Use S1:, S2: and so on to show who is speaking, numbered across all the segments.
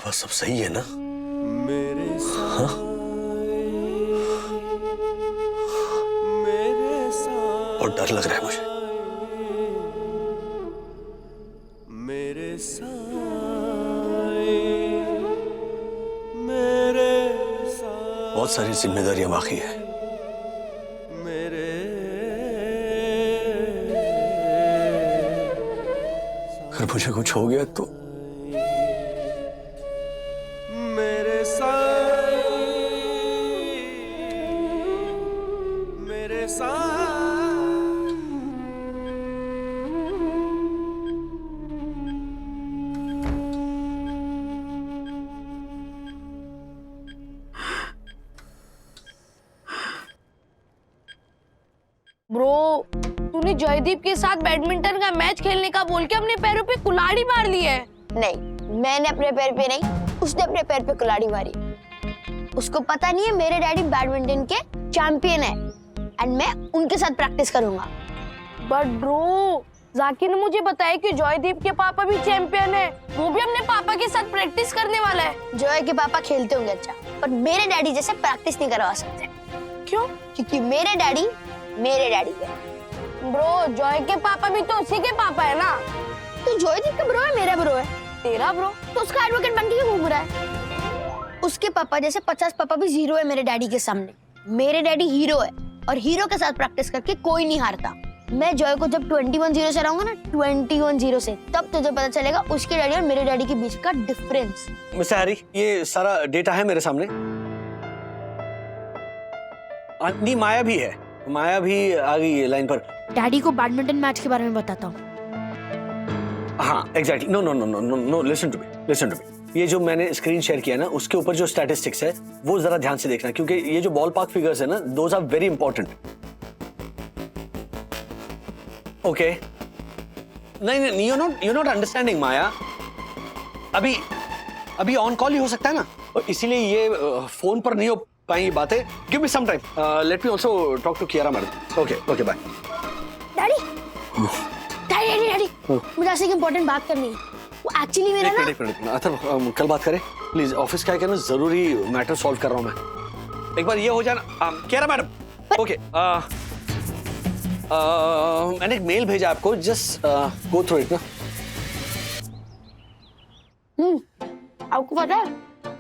S1: बाबा सब सही है ना?
S2: मेरे
S1: हाँ? बहुत डर लग रहा है मुझे।
S2: मेरे
S1: बहुत सारी जिम्मेदारियां बाकी है। अगर मुझे कुछ हो गया तो
S2: मेरे साथ, मेरे साथ।
S3: ब्रो, तूने जयदीप के साथ बैडमिंटन का मैच खेलने का बोल के अपने पैरों पे कुल्हाड़ी मार ली है।
S4: नहीं, मैंने अपने पैर पे नहीं, उसने अपने पैर पे कुल्हाड़ी मारी। उसको पता नहीं है मेरे डैडी बैडमिंटन के चैंपियन है एंड मैं उनके साथ प्रैक्टिस करूंगा।
S3: बट ब्रो, जाकिर ने मुझे बताया कि जयदीप के पापा भी चैंपियन है, वो भी अपने पापा के साथ प्रैक्टिस करने वाला है।
S4: जय के पापा खेलते होंगे अच्छा, पर मेरे डैडी जैसे प्रैक्टिस नहीं करवा सकते।
S3: क्यों?
S4: क्योंकि मेरे डैडी है।
S3: ब्रो, जय के पापा भी तो उसी के पापा है ना।
S4: तो जयदीप का ब्रो है, मेरा ब्रो है।
S3: तेरा ब्रो?
S4: तो उसका एडवोकेट बन के क्यों घूम रहा है? उसके पापा जैसे 50 पापा भी जीरो है मेरे डैडी के सामने। मेरे डैडी हीरो है और हीरो के साथ प्रैक्टिस करके कोई नहीं हारता। मैं जय को जब 21-0 से हराऊंगा ना, 21-0 से, तब तुझे पता चलेगा उसके डैडी और मेरे डैडी के बीच का डिफरेंस।
S1: मिस्टर हैरी, ये सारा डेटा है मेरे सामने। नहीं, माया भी है, माया भी आ गई है लाइन पर।
S4: डैडी को बैडमिंटन मैच के बारे में बताता हूँ।
S1: हाँ, exactly. No no no no no no, listen to me. ये जो मैंने स्क्रीन शेयर किया ना, उसके ऊपर जो स्टैटिस्टिक्स है वो जरा ध्यान से देखना, क्योंकि ये जो बॉल पार्क फिगर्स है ना, those are very important. Okay? नहीं, यू नॉट अंडरस्टैंडिंग माया। अभी ऑन कॉल ही हो सकता है ना, और इसीलिए ये फोन पर नहीं हो पाएंगी बातें। Give me some time, let me also talk to Kiara madam. Okay, bye.
S4: Daddy, मुझे ऐसे एक इम्पोर्टेंट बात करनी है। वो एक्चुअली मेरा ना।
S1: एक मिनट, अथर्व, कल बात करें प्लीज। ऑफिस का है ना, जरूरी मैटर सॉल्व कर रहा हूं मैं। एक बार ये हो जाना। कियारा मैडम, ओके, मैंने एक मेल भेजा आपको, जस्ट गो थ्रू इट ना।
S4: आपको पता है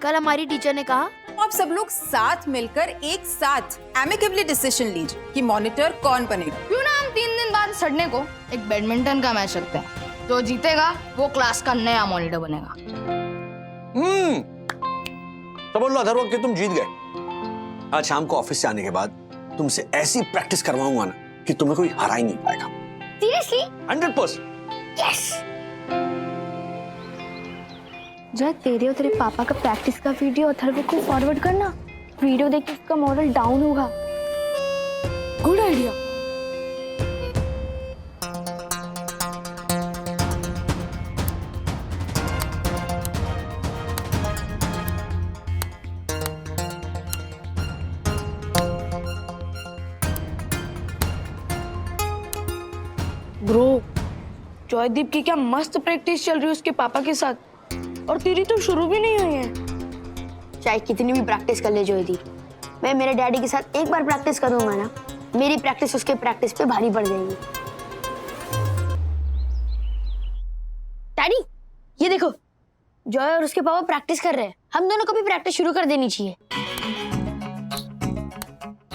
S4: कल हमारी टीचर ने कहा
S5: आप सब लोग साथ मिलकर एक साथ एमिकेबली डिसीजन लीजिए कि मॉनिटर कौन बनेगा।
S3: क्यों ना हम 3 दिन बाद सड़ने को एक बैडमिंटन का मैच रखते हैं। जो जीतेगा वो क्लास का नया मॉनिटर बनेगा।
S1: तो बोल लो अथर्व कि तुम जीत गए। आज शाम को ऑफिस से आने के बाद तुमसे ऐसी प्रैक्टिस करवाऊंगा ना कि तुम्हें कोई हरा ही नहीं पाएगा।
S4: सीरियसली?
S1: 100%।
S4: यस।
S6: जय, तेरे और तेरे पापा का प्रैक्टिस का वीडियो अथर्व को फॉरवर्ड करना। वीडियो देख के उसका मॉरल डाउन होगा।
S3: Good idea. ब्रो, जयदीप की क्या मस्त प्रैक्टिस चल रही है उसके पापा के साथ, और तेरी तो शुरू भी नहीं हुई है।
S4: चाहे कितनी भी प्रैक्टिस कर ले जयदीप, मैं मेरे डैडी के साथ एक बार प्रैक्टिस करूंगा ना, मेरी प्रैक्टिस उसके प्रैक्टिस पे भारी पड़ जाएगी। डैडी, ये देखो, जय और उसके पापा प्रैक्टिस कर रहे हैं। हम दोनों को भी प्रैक्टिस शुरू कर देनी चाहिए।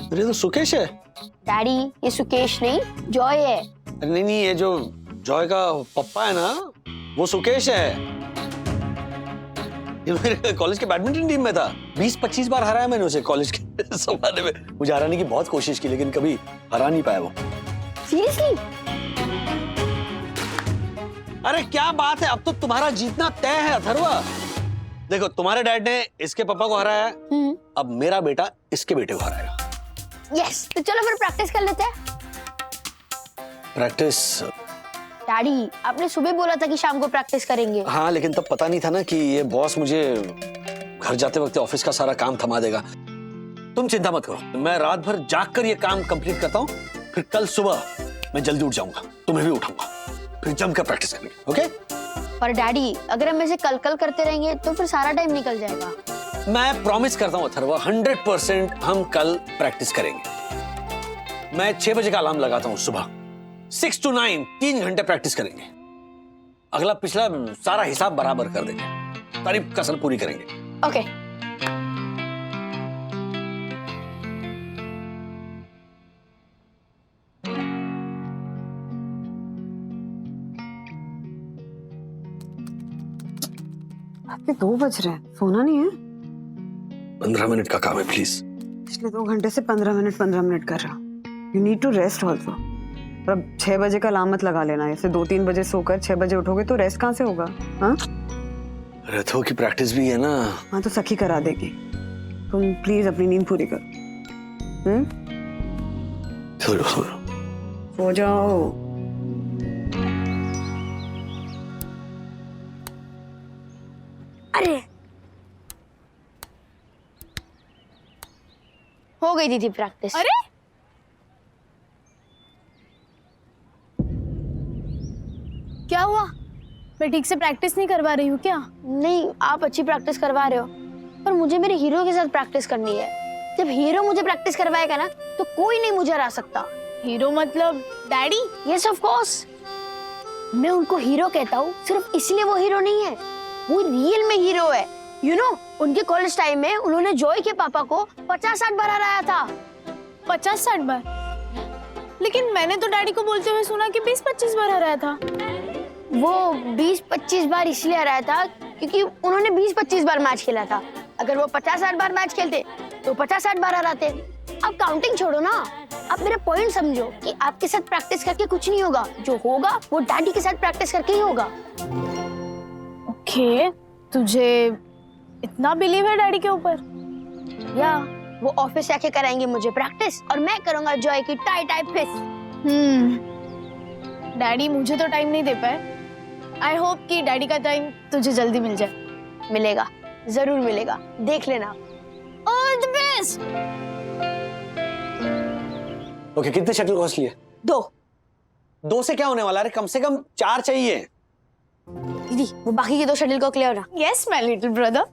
S1: अरे तो सुकेश है।
S4: डैडी, ये सुकेश नहीं, जय है।
S1: नहीं, ये जो जॉय का पप्पा है ना, वो सुकेश है। ये मेरे कॉलेज के बैडमिंटन टीम में था। 20-25 बार हराया मैंने उसे कॉलेज के जमाने में। मुझे हराने की बहुत कोशिश की, लेकिन कभी हरा नहीं पाया वो।
S4: सीरियसली?
S1: अरे क्या बात है, अब तो तुम्हारा जीतना तय है अथर्वा। देखो, तुम्हारे डैड ने इसके पापा को हराया है, अब मेरा बेटा इसके बेटे को हराएगा।
S4: यस, तो चलो फिर प्रैक्टिस कर लेते हैं।
S1: प्रैक्टिस?
S4: डैडी, आपने सुबह बोला था कि शाम को प्रैक्टिस करेंगे।
S1: हाँ, लेकिन तब पता नहीं था ना कि ये बॉस मुझे घर जाते वक्त ऑफिस का सारा काम थमा देगा। तुम चिंता मत करो, मैं रात भर जाग कर ये काम कंप्लीट करता हूँ, फिर कल सुबह मैं जल्दी उठ जाऊंगा, तुम्हें भी उठाऊंगा, फिर जमकर प्रैक्टिस करेंगे। ओके?
S4: पर डैडी अगर हम ऐसे कल करते रहेंगे तो फिर सारा टाइम निकल जाएगा।
S1: मैं प्रॉमिस करता हूँ अथर्व, 100% हम कल प्रैक्टिस करेंगे। मैं 6 बजे का अलार्म लगाता हूँ सुबह, 6 to 9 3 घंटे प्रैक्टिस करेंगे। अगला पिछला सारा हिसाब बराबर कर देंगे, सारी कसर पूरी करेंगे।
S4: ओके।
S7: आपके 2 बज रहे हैं, सोना नहीं है?
S1: 15 मिनट का काम है प्लीज।
S7: पिछले 2 घंटे से 15 मिनट कर रहा। You need to rest also. अब 6 बजे का अलार्म मत लगा लेना। ऐसे 2-3 बजे सोकर 6 बजे उठोगे तो रेस्ट कहाँ से होगा? हाँ,
S1: रथों की प्रैक्टिस भी है ना।
S7: हाँ तो सखी करा देगी। तुम प्लीज अपनी नींद पूरी करो। सो जाओ।
S4: अरे हो गई दीदी प्रैक्टिस।
S3: अरे क्या हुआ? मैं ठीक से प्रैक्टिस नहीं करवा रही हूँ क्या?
S4: नहीं, आप अच्छी प्रैक्टिस करवा रहे हो, पर मुझे मेरे हीरो के साथ प्रैक्टिस करनी है। जब हीरो मुझे प्रैक्टिस करवाएगा ना तो कोई नहीं मुझे हरा सकता।
S3: हीरो मतलब डैडी?
S4: Yes of course. मैं उनको हीरो कहता हूँ सिर्फ इसलिए वो हीरो नहीं है, वो रियल में हीरो है। यू नो, उनके कॉलेज टाइम में उन्होंने जॉय के पापा को 50-60 बार हराया था।
S3: 50-60 बार? लेकिन मैंने तो डैडी को बोलते हुए सुना कि 20-25 बार हराया था।
S4: वो 20-25 बार इसलिए हराया था क्योंकि उन्होंने 20-25 बार मैच खेला था। अगर वो 50-60 बार मैच खेलते तो 50-60 बार हराते। अब काउंटिंग छोड़ो ना, आप मेरा पॉइंट समझो कि आपके साथ प्रैक्टिस करके कुछ नहीं होगा। जो होगा वो डैडी के साथ प्रैक्टिस करके ही होगा।
S3: ओके, तुझे इतना बिलीव है डैडी के ऊपर?
S4: या वो ऑफिस आके कराएंगे मुझे प्रैक्टिस और मैं करूंगा जॉय की टाई टाई फिस्ट।
S3: डैडी मुझे तो टाइम नहीं दे पाए। आई होप कि डैडी का टाइम तुझे जल्दी मिल जाए।
S4: मिलेगा, जरूर मिलेगा, देख लेना। All the best.
S1: ओके, कितने शटल कॉस्ट लिए?
S4: 2
S1: से क्या होने वाला है? कम से कम 4 चाहिए।
S4: दीदी वो बाकी के 2 शटल को क्लियर ना।
S3: Yes my little brother.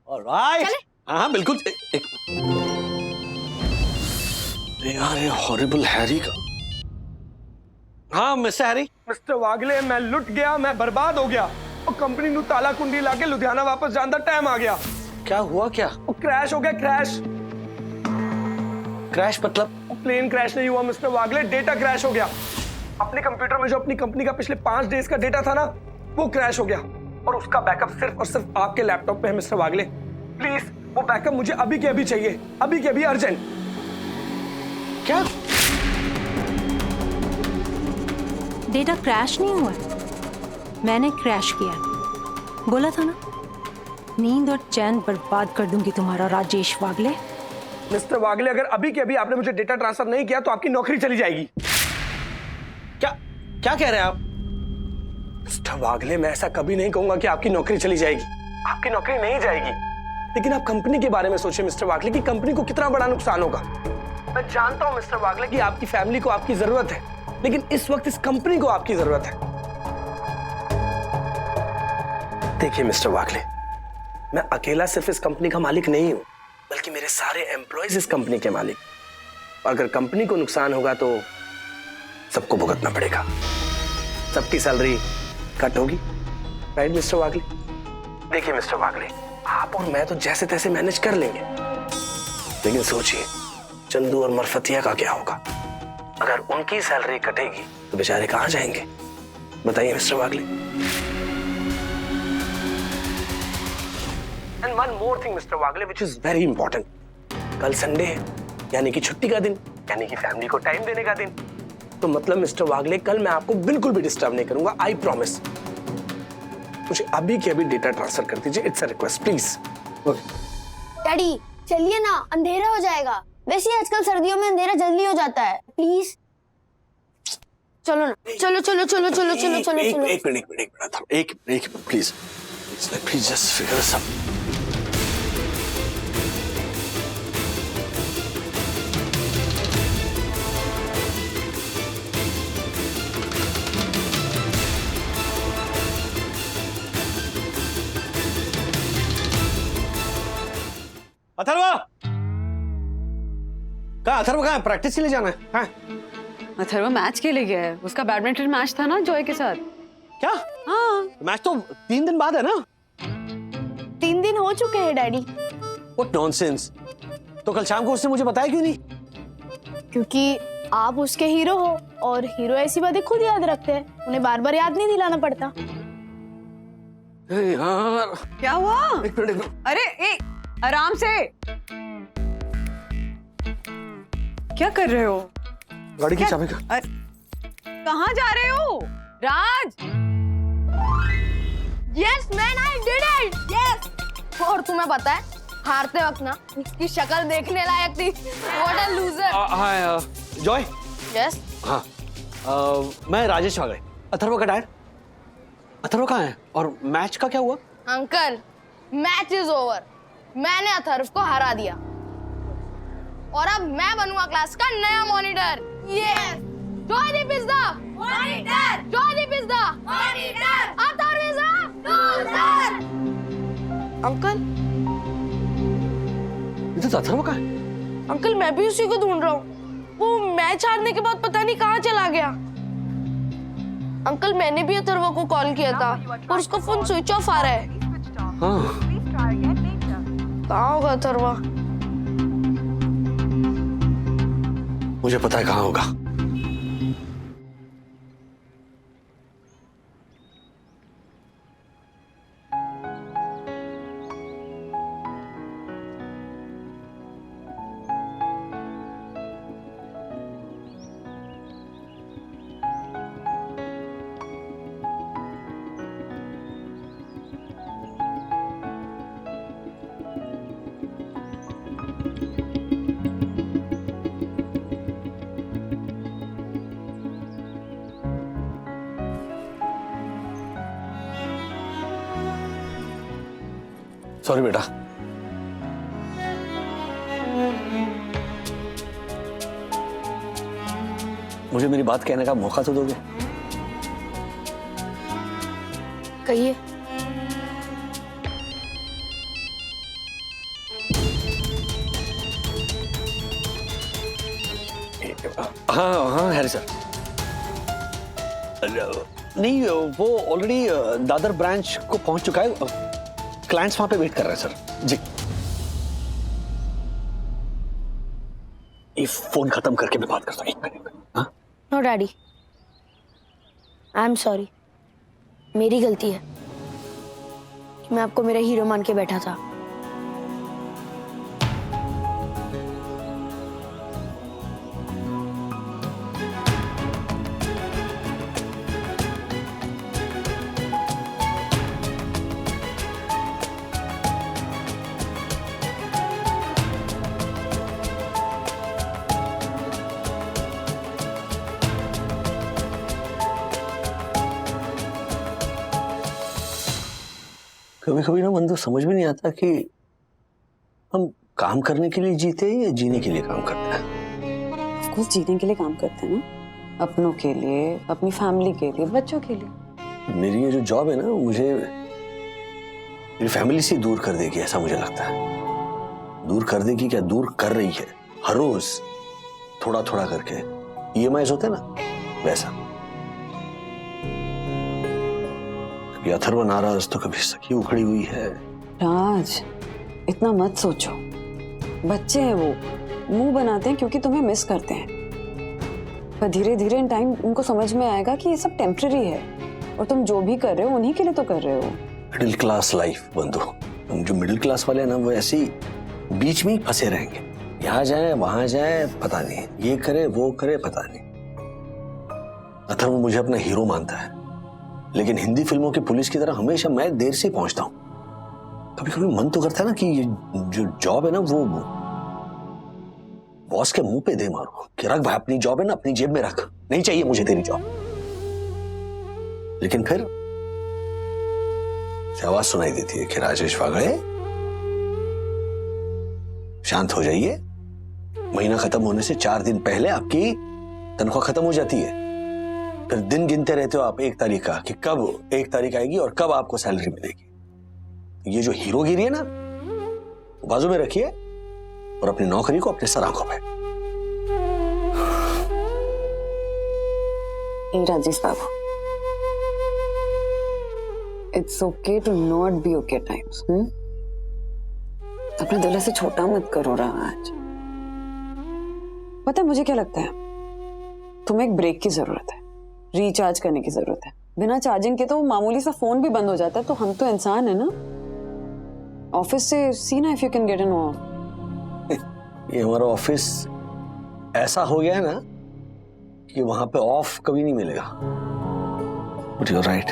S1: Alright. हाँ बिल्कुल। यार ये हॉरिबल हैरी का। हाँ मिस्टर हैरी।
S2: मिस्टर वागले, मैं लुट गया, मैं बर्बाद हो गया और कंपनी नु ताला कुंडी लाके लुधियाना वापस जाने दा टाइम आ गया।
S1: क्या हुआ? क्या
S2: वो क्रैश हो गया, क्रैश।
S1: क्रैश मतलब?
S2: प्लेन क्रैश नहीं हुआ मिस्टर वागले, डेटा क्रैश हो गया। अपने कंप्यूटर में जो अपनी कंपनी का पिछले 5 डेज का डेटा था ना, वो क्रैश हो गया और उसका बैकअप सिर्फ और सिर्फ आपके लैपटॉप पे है। मिस्टर वागले प्लीज वो बैकअप मुझे अभी के अभी चाहिए, अभी के अभी, अर्जेंट।
S1: क्या?
S8: डेटा क्रैश नहीं हुआ, मैंने क्रैश किया। बोला था ना, नींद और चैन बर्बाद कर दूंगी तुम्हारा राजेश वागले।
S2: मिस्टर वागले, अगर अभी के अभी आपने मुझे डेटा ट्रांसफर नहीं किया तो आपकी नौकरी चली जाएगी।
S1: क्या कह रहे हैं आप?
S2: मिस्टर वागले, मैं ऐसा कभी नहीं कहूंगा कि आपकी नौकरी चली जाएगी। आपकी नौकरी नहीं जाएगी, लेकिन आप कंपनी के बारे में सोचिए मिस्टर वागले कि कंपनी को कितना बड़ा नुकसान होगा। मैं जानता हूं मिस्टर वागले कि आपकी फैमिली को आपकी जरूरत है, लेकिन इस वक्त इस कंपनी को आपकी जरूरत है। देखिए मिस्टर वागले, मैं अकेला सिर्फ इस कंपनी का मालिक नहीं हूं, बल्कि मेरे सारे एम्प्लॉयज इस कंपनी के मालिक। अगर कंपनी को नुकसान होगा तो सबको भुगतना पड़ेगा, सबकी सैलरी कट होगी। राइट मिस्टर वागले? देखिए मिस्टर वागले, आप और मैं तो जैसे तैसे मैनेज कर लेंगे, लेकिन सोचिए चंदू और मरफतिया का क्या होगा? अगर उनकी सैलरी कटेगी तो बेचारे कहां जाएंगे? बताइए mister Wagle. And one more thing mister Wagle, which is very important. कल संडे है, यानी कि छुट्टी का दिन, यानी कि फैमिली को टाइम देने का दिन। तो मतलब मिस्टर वागले, कल मैं आपको बिल्कुल भी डिस्टर्ब नहीं करूंगा, आई प्रॉमिस। मुझे अभी के अभी डेटा ट्रांसफर कर दीजिए, it's a request please.
S4: Daddy चलिए ना, अंधेरा हो जाएगा। वैसे आजकल सर्दियों में अंधेरा जल्दी हो जाता है, प्लीज चलो ना। चलो चलो चलो चलो चलो चलो चलो।
S1: एक minute please just figure this out. Atharva कहाँ है? प्रैक्टिस के लिए जाना है? हाँ?
S7: अथर्व मैच के लिए गया है, उसका बैडमिंटन मैच था ना जॉय के साथ।
S1: क्या?
S7: हाँ
S1: मैच तो 3 दिन बाद है ना?
S3: 3 दिन हो चुके हैं डैडी।
S1: What nonsense! तो कल शाम को उसने मुझे बताया क्यों नहीं?
S3: क्योंकि आप उसके हीरो हो और हीरो ऐसी बातें खुद याद रखते हैं, उन्हें बार बार याद नहीं दिलाना पड़ता।
S1: यार
S7: क्या हुआ?
S1: एक मिनट।
S7: अरे ए, आराम से। क्या कर रहे हो?
S1: गाड़ी की चाबी का।
S7: कहाँ जा रहे हो? Raj!
S3: Yes man I did it. Yes. और तुम्हें पता है हारते वक्त ना इसकी शक्ल देखने लायक थी। What a loser.
S1: हाँ जॉय।
S3: यस।
S1: हाँ मैं राजेश वागले। अथर्व का डैड। अथर्व कहाँ है? और मैच का क्या हुआ?
S3: Uncle match is over. मैंने अथर्व को हरा दिया और अब मैं बनूंगा क्लास का नया monitor. Yes. Joydeep is the monitor. Joydeep is the monitor. Atharva is the loser. Uncle
S1: ये तो अथर्व का है।
S3: अंकल मैं भी उसी को ढूंढ रहा हूँ। वो मैच हारने के बाद पता नहीं कहाँ चला गया। अंकल मैंने भी अथर्व को कॉल किया था और उसका फोन स्विच ऑफ आ रहा है।
S1: हाँ
S3: कहाँ होगा अथर्व?
S1: मुझे पता है कहाँ होगा। सॉरी बेटा। मुझे मेरी बात कहने का मौका तो दोगे?
S3: कहिए।
S1: हाँ हैरी सर। नहीं वो ऑलरेडी दादर ब्रांच को पहुंच चुका है। क्लाइंट्स वहां पे वेट कर रहे हैं सर। जी ये फोन खत्म करके मैं बात करता हूँ। 1 मिनट। हाँ
S3: no daddy I am sorry. मेरी गलती है कि मैं आपको मेरा हीरो मान के बैठा था।
S1: कभी कभी ना मन तो समझ में नहीं आता कि हम काम करने के लिए जीते हैं या जीने के लिए काम करते हैं।
S7: ऑफ कोर्स जीने के लिए काम करते हैं ना, अपनों के लिए, अपनी फैमिली के लिए, बच्चों के लिए।
S1: मेरी ये जो जॉब है ना मुझे मेरी फैमिली से दूर कर देगी ऐसा मुझे लगता है। दूर कर देगी क्या, दूर कर रही है। हर रोज थोड़ा थोड़ा करके EMIs होते हैं ना वैसा। कभी अथर्व नाराज तो कभी सखी उखड़ी हुई है।
S7: राज इतना मत सोचो, बच्चे हैं वो, मुंह बनाते हैं क्योंकि तुम्हें मिस करते हैं। पर धीरे धीरे इन टाइम उनको समझ में आएगा कि ये सब टेम्पररी है और तुम जो भी कर रहे हो उन्हीं के लिए तो कर रहे हो।
S1: मिडिल क्लास लाइफ बंधु। हम जो मिडिल क्लास वाले हैं ना वो ऐसे ही बीच में ही फंसे रहेंगे। यहाँ जाए वहां जाए पता नहीं, ये करे वो करे पता नहीं। अथर्व मुझे अपना हीरो मानता है लेकिन हिंदी फिल्मों की पुलिस की तरह हमेशा मैं देर से पहुंचता हूं। कभी कभी मन तो करता है ना कि ये जो जॉब है ना वो बॉस के मुंह पे दे मारो कि रख भाई, अपनी जॉब है ना अपनी जेब में रख, नहीं चाहिए मुझे तेरी जॉब। लेकिन फिर आवाज सुनाई देती है कि राजेश वागले शांत हो जाइए, महीना खत्म होने से 4 दिन पहले आपकी तनख्वाह खत्म हो जाती है। फिर दिन गिनते रहते हो आप 1 तारीख का कि कब 1 तारीख आएगी और कब आपको सैलरी मिलेगी। ये जो हीरोगिरी है ना बाजू में रखिए और अपनी नौकरी को अपने सर आंखों पे।
S7: राजेश बाबू, it's okay to not be okay times. अपने दिल से छोटा मत करो राज। पता है मुझे क्या लगता है, तुम्हें एक ब्रेक की जरूरत है, रिचार्ज करने की जरूरत है। बिना चार्जिंग के तो मामूली सा फोन भी बंद हो जाता है, तो हम तो इंसान है ना। ऑफिस से सी ना if you can get an of.
S1: ये हमारा ऑफिस ऐसा हो गया है ना कि वहां पे ऑफ कभी नहीं मिलेगा। But you're right,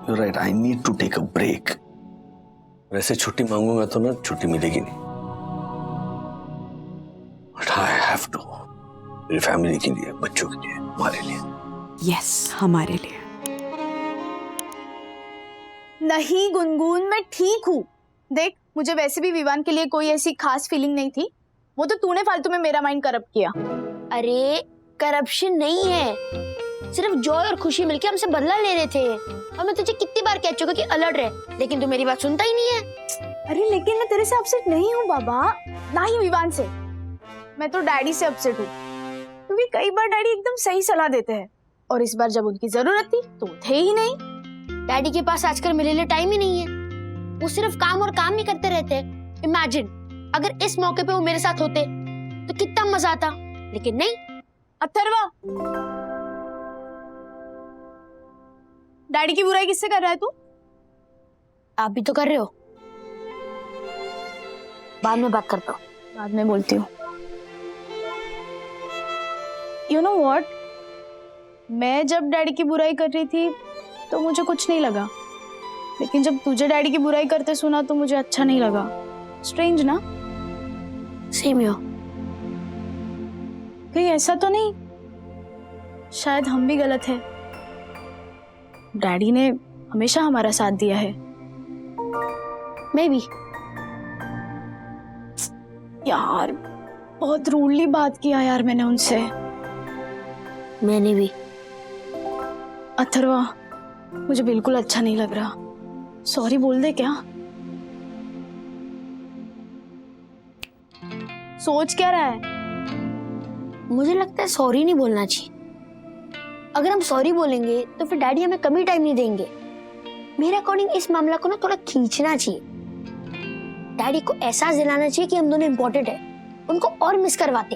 S1: you're right, I need to take a break. वैसे छुट्टी मांगूंगा तो ना छुट्टी मिलेगी नहीं, बट आई हैव टू, मेरी फैमिली के लिए, बच्चों के लिए, हमारे लिए।
S7: यस, हमारे लिए।
S3: नहीं गुनगुन, मैं ठीक हूँ। देख, मुझे वैसे भी विवान के लिए कोई ऐसी खास फीलिंग नहीं थी। वो तो तूने फालतू में मेरा माइंड करप्ट किया।
S4: अरे करप्शन नहीं है, सिर्फ जॉय और खुशी मिलके हमसे बदला ले रहे थे। और मैं तुझे कितनी बार कह चुका कि अलर्ट रहे, लेकिन तू मेरी बात सुनता ही नहीं है।
S3: अरे लेकिन मैं तेरे से अपसेट नहीं हूँ बाबा, ना ही विवान से। मैं तो डैडी से अपसेट हूँ, क्योंकि कई बार डैडी एकदम सही सलाह देते हैं, और इस बार जब उनकी जरूरत थी तो वो थे ही नहीं।
S4: डैडी के पास आजकल मेरे लिए टाइम ही नहीं है, वो सिर्फ काम और काम ही करते रहते हैं। इमेजिन अगर इस मौके पे वो मेरे साथ होते तो कितना मजा आता, लेकिन नहीं।
S3: अथर्वा, डैडी की बुराई किससे कर रहा है तू?
S4: आप भी तो कर रहे हो। बाद में बात करता हूँ।
S3: बाद में बोलती हूँ। यू नो व्हाट, मैं जब डैडी की बुराई कर रही थी तो मुझे कुछ नहीं लगा, लेकिन जब तुझे डैडी की बुराई करते सुना तो मुझे अच्छा नहीं लगा। स्ट्रेंज ना?
S4: सेम यो।
S3: कहीं ऐसा तो नहीं शायद हम भी गलत है? डैडी ने हमेशा हमारा साथ दिया है।
S4: May be.
S3: यार बहुत रूडली बात किया यार मैंने उनसे।
S4: मैंने भी।
S3: अथर्वा, मुझे बिल्कुल अच्छा नहीं लग रहा। सॉरी बोल दे क्या? सोच क्या रहा है?
S4: मुझे लगता है सॉरी नहीं बोलना चाहिए। अगर हम सॉरी बोलेंगे तो फिर डैडी हमें कभी टाइम नहीं देंगे। मेरे अकॉर्डिंग इस मामला को ना थोड़ा खींचना चाहिए। डैडी को एहसास दिलाना चाहिए कि हम दोनों इंपॉर्टेंट है, उनको और मिस करवाते,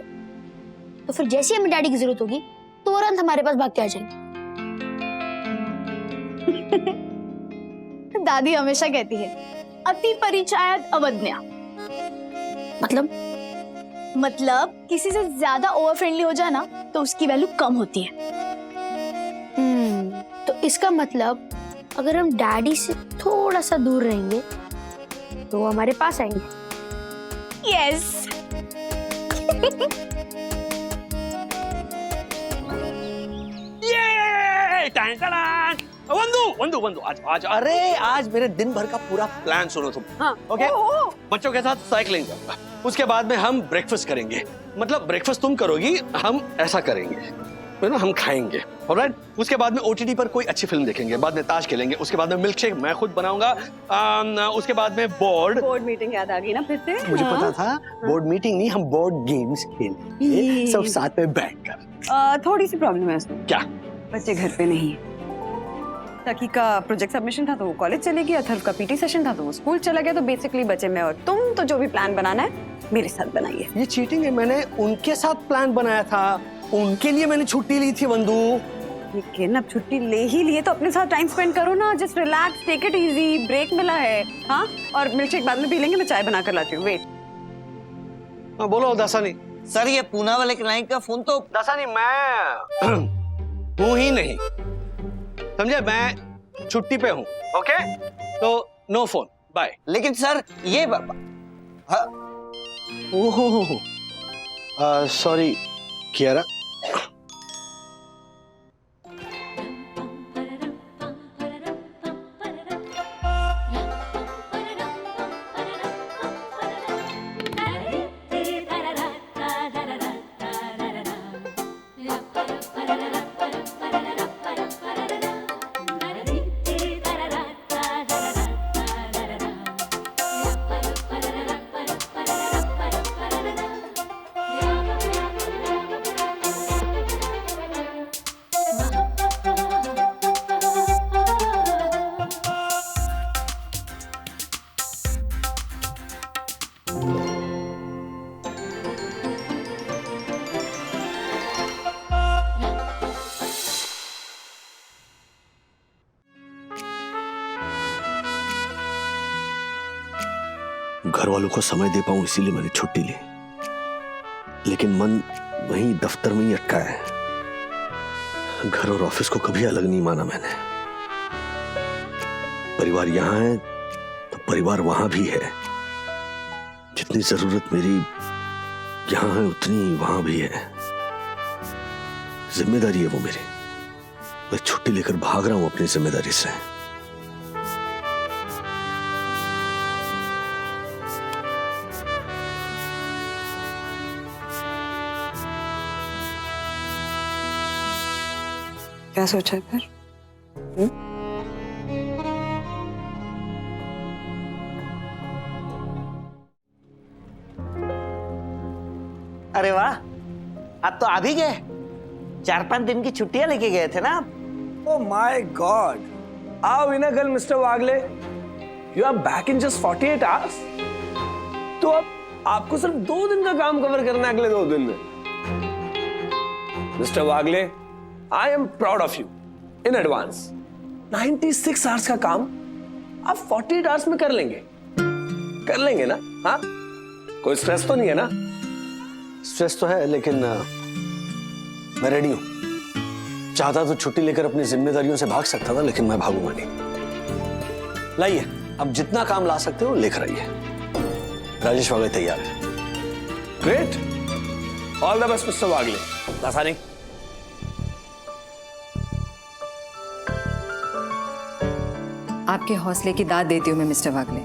S4: तो फिर जैसे हमें डैडी की जरूरत होगी तुरंत हमारे पास भाग के आ जाएंगे।
S3: दादी हमेशा कहती है अति परिचयात अवज्ञा। मतलब किसी से ज्यादा ओवर फ्रेंडली हो जाए ना तो उसकी वैल्यू कम होती है।
S4: तो इसका मतलब अगर हम डैडी से थोड़ा सा दूर रहेंगे तो वो हमारे पास आएंगे।
S3: यस।
S1: वंदू वंदू वंदू, आज आज अरे आज मेरे दिन भर का पूरा प्लान सुनो तुम। हाँ, ओके। बच्चों के साथ साइकिलिंग, उसके बाद में हम ब्रेकफास्ट करेंगे। मतलब ब्रेकफास्ट तुम करोगी, हम ऐसा करेंगे ना, हम खाएंगे। ऑलराइट, उसके बाद में ओटीटी पर कोई अच्छी फिल्म देखेंगे, बाद में ताश खेलेंगे, उसके बाद में मिल्क शेक मैं खुद बनाऊंगा, उसके बाद में बोर्ड
S7: मीटिंग याद आ गई ना फिर से?
S1: मुझे पता था बोर्ड मीटिंग नहीं, हम बोर्ड गेम्स खेलेंगे सब साथ में बैठकर।
S7: थोड़ी सी प्रॉब्लम है उसमें।
S1: क्या?
S7: बच्चे घर पे नहीं है। तकी का प्रोजेक्ट सबमिशन था तो वो कॉलेज चले गई, अथर्व का पीटी सेशन था तो वो स्कूल चला गया, तो बेसिकली बचे मैं और तुम। तो जो भी प्लान बनाना है मेरे साथ बनाइए।
S1: ये चीटिंग है, मैंने उनके साथ प्लान बनाया था, उनके लिए मैंने छुट्टी ली थी वंदू।
S7: लेकिन अब छुट्टी ले ही लिए तो अपने साथ टाइम स्पेंड करो ना, just relax, take it easy, break मिला है। हाँ, और मिल्क शेक बाद में पी लेंगे, मैं चाय बना कर लाती हूँ। वेट।
S1: हाँ बोलो दासानी।
S9: सर ये पूना वाले क्लाइंट का फोन तो
S1: दासानी मैं हूँ ही नहीं, समझे? मैं छुट्टी पे हूँ। ओके, तो नो फोन, बाय।
S9: लेकिन सर ये
S1: ओहो, सॉरी कियारा। घर वालों को समय दे पाऊं इसीलिए मैंने छुट्टी ली, लेकिन मन वहीं दफ्तर में ही अटका है। घर और ऑफिस को कभी अलग नहीं माना मैंने। परिवार यहां है तो परिवार वहां भी है। जितनी जरूरत मेरी यहां है उतनी वहां भी है। जिम्मेदारी है वो मेरी। मैं छुट्टी लेकर भाग रहा हूं अपनी जिम्मेदारी से।
S7: क्या सोचा है फिर?
S9: अरे वाह, आप तो आ भी गए। 4-5 दिन की छुट्टियां लेके गए थे ना आप?
S2: Oh my God! आओ इना कल mister Wagle. You are back in just 48 hours? तो अब आपको सिर्फ 2 दिन का काम कवर करना है अगले 2 दिन में। Mister Wagle, I am proud of you in advance. 96 hours का काम आप 48 hours में कर लेंगे। कर लेंगे ना? हाँ? कोई स्ट्रेस तो नहीं है ना?
S1: स्ट्रेस तो है, लेकिन मैं रेडी हूं। चाहता तो छुट्टी लेकर अपनी जिम्मेदारियों से भाग सकता था, लेकिन मैं भागूंगा नहीं। लाइए, अब जितना काम ला सकते हो लेकर आइए। राजेश वागले तैयार है।
S2: Great, all the best mister Wagle. Lasani,
S10: आपके हौसले की दाद देती हूँ मैं मिस्टर वागले,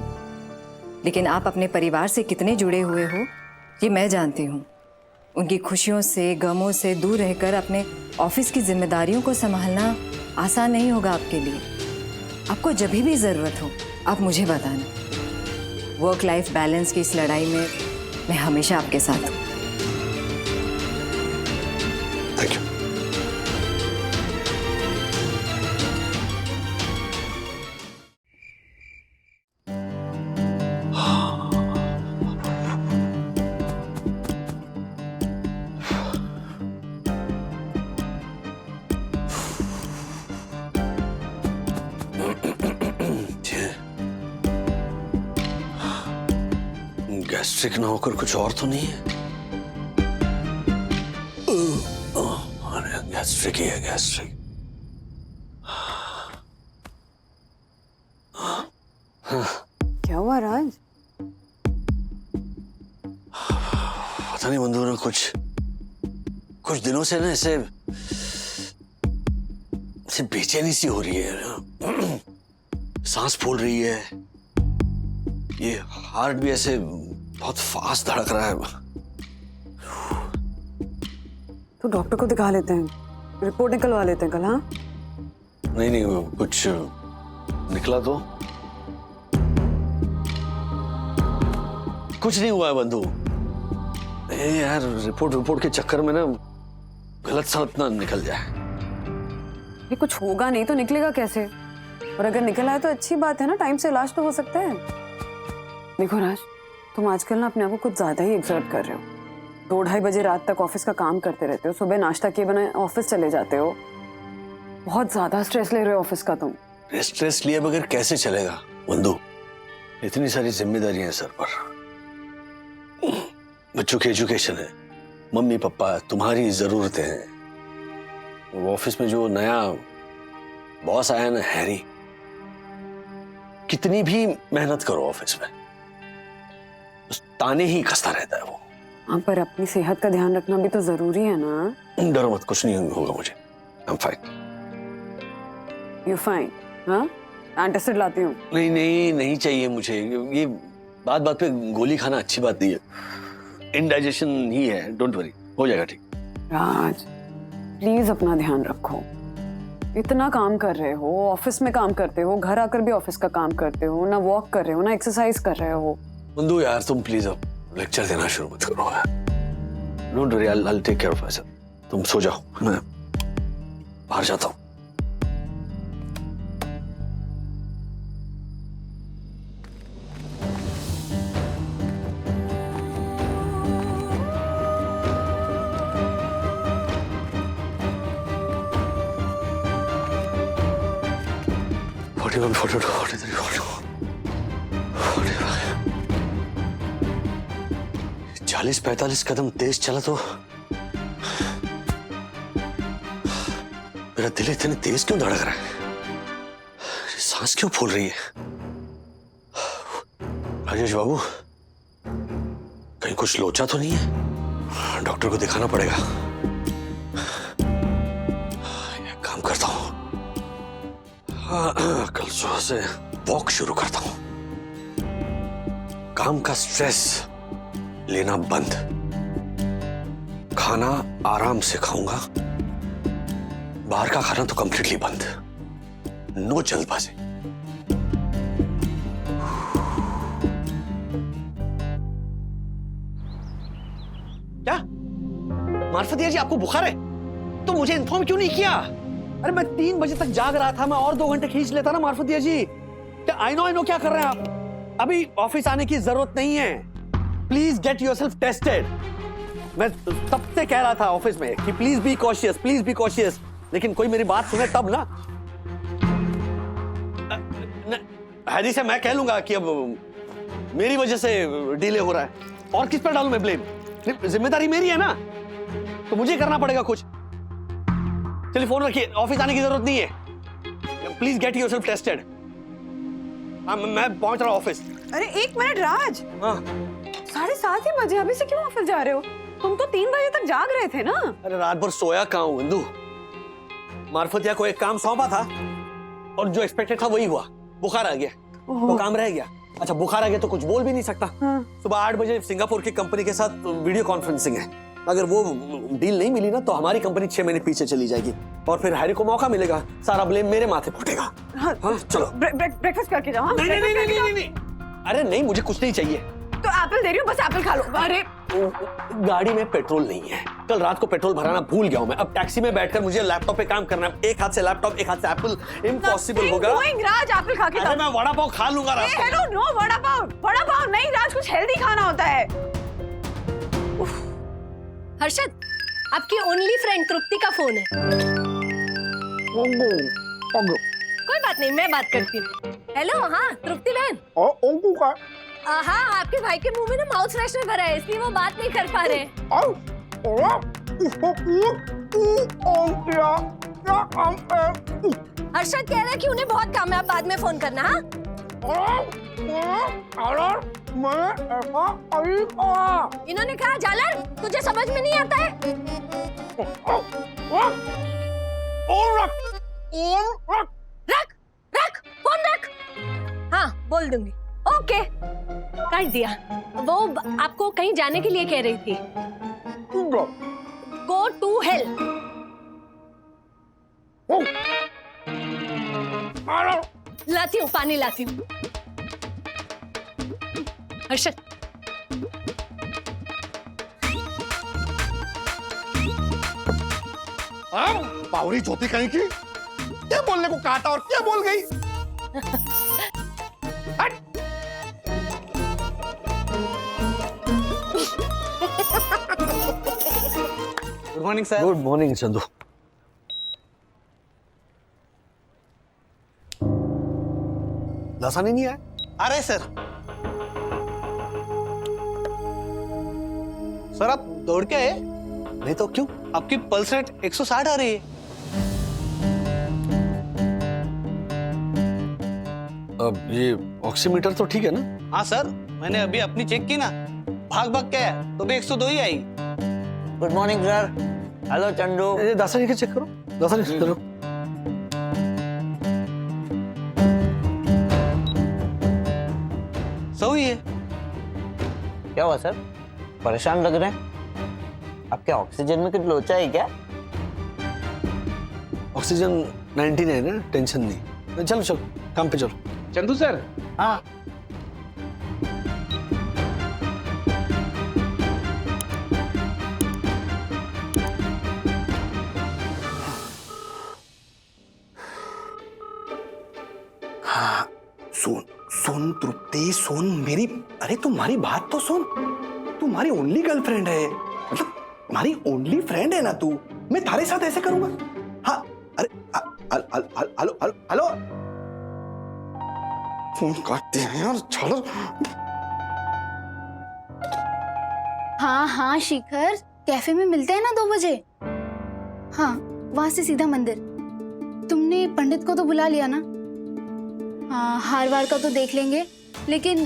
S10: लेकिन आप अपने परिवार से कितने जुड़े हुए हो ये मैं जानती हूँ। उनकी खुशियों से गमों से दूर रहकर अपने ऑफिस की जिम्मेदारियों को संभालना आसान नहीं होगा आपके लिए। आपको जब भी ज़रूरत हो आप मुझे बताना। वर्क लाइफ बैलेंस की इस लड़ाई में मैं हमेशा आपके साथ हूँ।
S1: Thank you. गैस्ट्रिक ना होकर कुछ और तो नहीं है? अरे गैस्ट्रिक ही है, गैस्ट्रिक।
S7: क्या हुआ राज?
S1: पता नहीं बंधु ना, कुछ दिनों से ना ऐसे बेचैनी सी हो रही है। सांस फूल रही है, ये हार्ट भी ऐसे बहुत फास्ट धड़क रहा है।
S7: तो डॉक्टर को दिखा लेते हैं, रिपोर्ट निकलवा लेते हैं कल। हाँ
S1: नहीं, कुछ निकला तो? कुछ नहीं हुआ है बंधु। यार रिपोर्ट के चक्कर में ना गलत साथ ना निकल जाए।
S7: ये कुछ होगा नहीं तो निकलेगा कैसे? और अगर निकल आए तो अच्छी बात है ना, टाइम से इलाज तो हो सकता है। देखो राज, तुम आजकल ना अपने आप को कुछ ज्यादा ही एक्सर्ट कर रहे हो। 2-2:30 बजे रात तक ऑफिस का काम करते रहते हो, सुबह नाश्ता किए बिना ऑफिस चले जाते हो। बहुत ज्यादा स्ट्रेस ले रहे हो ऑफिस का तुम।
S1: स्ट्रेस लिए बगैर कैसे चलेगा बंधु? इतनी सारी जिम्मेदारियां हैं सर पर। बच्चों की एजुकेशन है, मम्मी पापा, तुम्हारी जरूरतें हैं। वो ऑफिस में जो नया बॉस आया ना, हैरी, कितनी भी मेहनत करो ऑफिस में उस ताने ही कसता रहता है वो।
S7: हाँ, पर अपनी सेहत का ध्यान रखना भी तो जरूरी है ना।
S1: डरो मत, कुछ नहीं होगा मुझे। I am fine.
S7: You fine? हाँ, एंटासिड लाती हूँ।
S1: नहीं चाहिए मुझे। ये बात पे गोली खाना अच्छी बात नहीं है। इंडाइजेशन ही है, डोंट वरी, हो जाएगा ठीक।
S7: राज प्लीज अपना ध्यान रखो। इतना काम कर रहे हो, ऑफिस में काम करते हो, घर आकर भी ऑफिस का काम करते हो, ना वॉक कर रहे हो ना एक्सरसाइज कर रहे हो।
S1: बंधु यार, तुम प्लीज अब लेक्चर देना शुरू मत करो। Don't worry, I will take care of myself. तुम सो जाओ, मैं बाहर जाता हूँ। फोटो 40-45 कदम तेज चला तो मेरा दिल इतने तेज क्यों धड़क रहा है? सांस क्यों फूल रही है? राजेश बाबू, कहीं कुछ लोचा तो नहीं है? डॉक्टर को दिखाना पड़ेगा। एक काम करता हूं, कल सुबह से वॉक शुरू करता हूं। काम का स्ट्रेस लेना बंद, खाना आराम से खाऊंगा, बाहर का खाना तो कंप्लीटली बंद। नो जल्दबाजी। क्या मार्फतिया जी, आपको बुखार है? तो मुझे इन्फॉर्म क्यों नहीं किया? अरे मैं 3 बजे तक जाग रहा था, मैं और 2 घंटे खींच लेता ना मार्फतिया जी। क्या आई नो क्या कर रहे हैं आप? अभी ऑफिस आने की जरूरत नहीं है। Please get yourself tested. मैं तब से कह रहा था ऑफिस में कि please be cautious, please be cautious, लेकिन कोई मेरी बात सुने तब ना। हैरी से मैं कह लूंगा कि अब मेरी वजह से डिले हो रहा है, और किस पर डालूं मैं ब्लेम? जिम्मेदारी मेरी है ना, तो मुझे करना पड़ेगा कुछ। चलिए फोन रखिए, ऑफिस आने की जरूरत नहीं है। Please get yourself tested. मैं पहुंच रहा हूं ऑफिस।
S5: अरे 1 मिनट राज,
S1: हाँ
S5: 7:30 ही बजे, अभी से क्यों ऑफिस जा रहे हो? तुम तो 3 बजे तक जाग रहे थे ना।
S1: अरे रात भर सोया कहाँ हूं इंदु? मार्फतिया को एक काम सौंपा था और जो एक्सपेक्टेड था वही हुआ। बुखार आ गया तो काम रह गया। अच्छा, बुखार आ गया तो कुछ बोल भी नहीं सकता। सुबह 8 बजे सिंगापुर की कंपनी के साथ वीडियो कॉन्फ्रेंसिंग है। अगर वो डील नहीं मिली ना तो हमारी कंपनी 6 महीने पीछे चली जाएगी और फिर हैरी को मौका मिलेगा, सारा ब्लेम मेरे माथे फूटेगा। हाँ, चलो
S5: ब्रेकफास्ट करके जाओ। हाँ?
S1: नहीं। अरे नहीं, मुझे कुछ नहीं चाहिए।
S5: तो एप्पल दे रही हूँ, बस एप्पल खा लो। अरे
S1: गाड़ी में पेट्रोल नहीं है, कल रात को पेट्रोल भराना भूल गया हूं मैं। अब टैक्सी में बैठकर मुझे लैपटॉप पे काम करना है। एक हाथ से लैपटॉप, एक हाथ से एप्पल, इम्पॉसिबल होगा।
S5: राज, एप्पल खा के
S1: अरे मैं वड़ा पाव खा लूंगा रास्ते में।
S5: हेलो, नो वड़ा पाव नहीं राज, कुछ हेल्दी खाना होता है।
S8: हर्षद, आपकी ओनली फ्रेंड तृप्ति का फोन है। कोई बात नहीं, मैं बात करती हूँ। हेलो, हाँ तृप्ति बहन। हाँ, आपके भाई के मुंह में ना माउथ फ्रेशनर भरा है, इसलिए वो बात नहीं कर पा रहे। हर्षद कह रहा है कि उन्हें बहुत काम है, आप बाद में फोन करना। हाँ इन्होंने कहा जालर, तुझे समझ में नहीं आता है? रख फोन रख। हाँ बोल दूंगी, ओके कर दिया। वो आपको कहीं जाने के लिए कह रही थी। Go to hell. लाती हूँ, पानी लाती हूँ। हर्षद,
S11: पावरी चौथी कहीं की, क्या बोलने को कहा था और क्या बोल गई?
S9: Good morning sir.
S1: Good morning Chandu. Dasani नहीं आया?
S9: आ रहे सर। सर आप दौड़ के आए?
S1: नहीं तो क्यों?
S9: आपकी पल्स रेट 160 आ रही है।
S1: अब ये ऑक्सीमीटर तो ठीक है ना?
S9: हाँ सर, मैंने अभी अपनी चेक की ना, भाग के आया तो भी 102 ही आई।
S12: Good morning sir. Hello Chandu.
S1: Dasani के चेक करो, दासानी चेक करो।
S9: सही है।
S12: क्या हुआ सर, परेशान लग रहे हैं? आपके ऑक्सीजन में कुछ लोचा है क्या?
S1: ऑक्सीजन 99 है ना, टेंशन नहीं। चलो चलो काम पे चलो।
S11: चंदू सर।
S12: हाँ
S2: सुन तृप्ति, सुन मेरी, अरे तुम्हारी बात तो सुन। तुम्हारी ओनली गर्लफ्रेंड है, मतलब तुम्हारी ओनली फ्रेंड है ना तू। मैं तारे साथ ऐसे करूंगा? हाँ अरे हेलो हेलो, फोन काटते हैं यार, छोड़ो।
S6: हाँ हाँ शिखर, कैफे में मिलते हैं ना 2 बजे। हाँ, वहां से सीधा मंदिर। तुमने पंडित को तो बुला लिया ना? हाँ, हार वार का तो देख लेंगे, लेकिन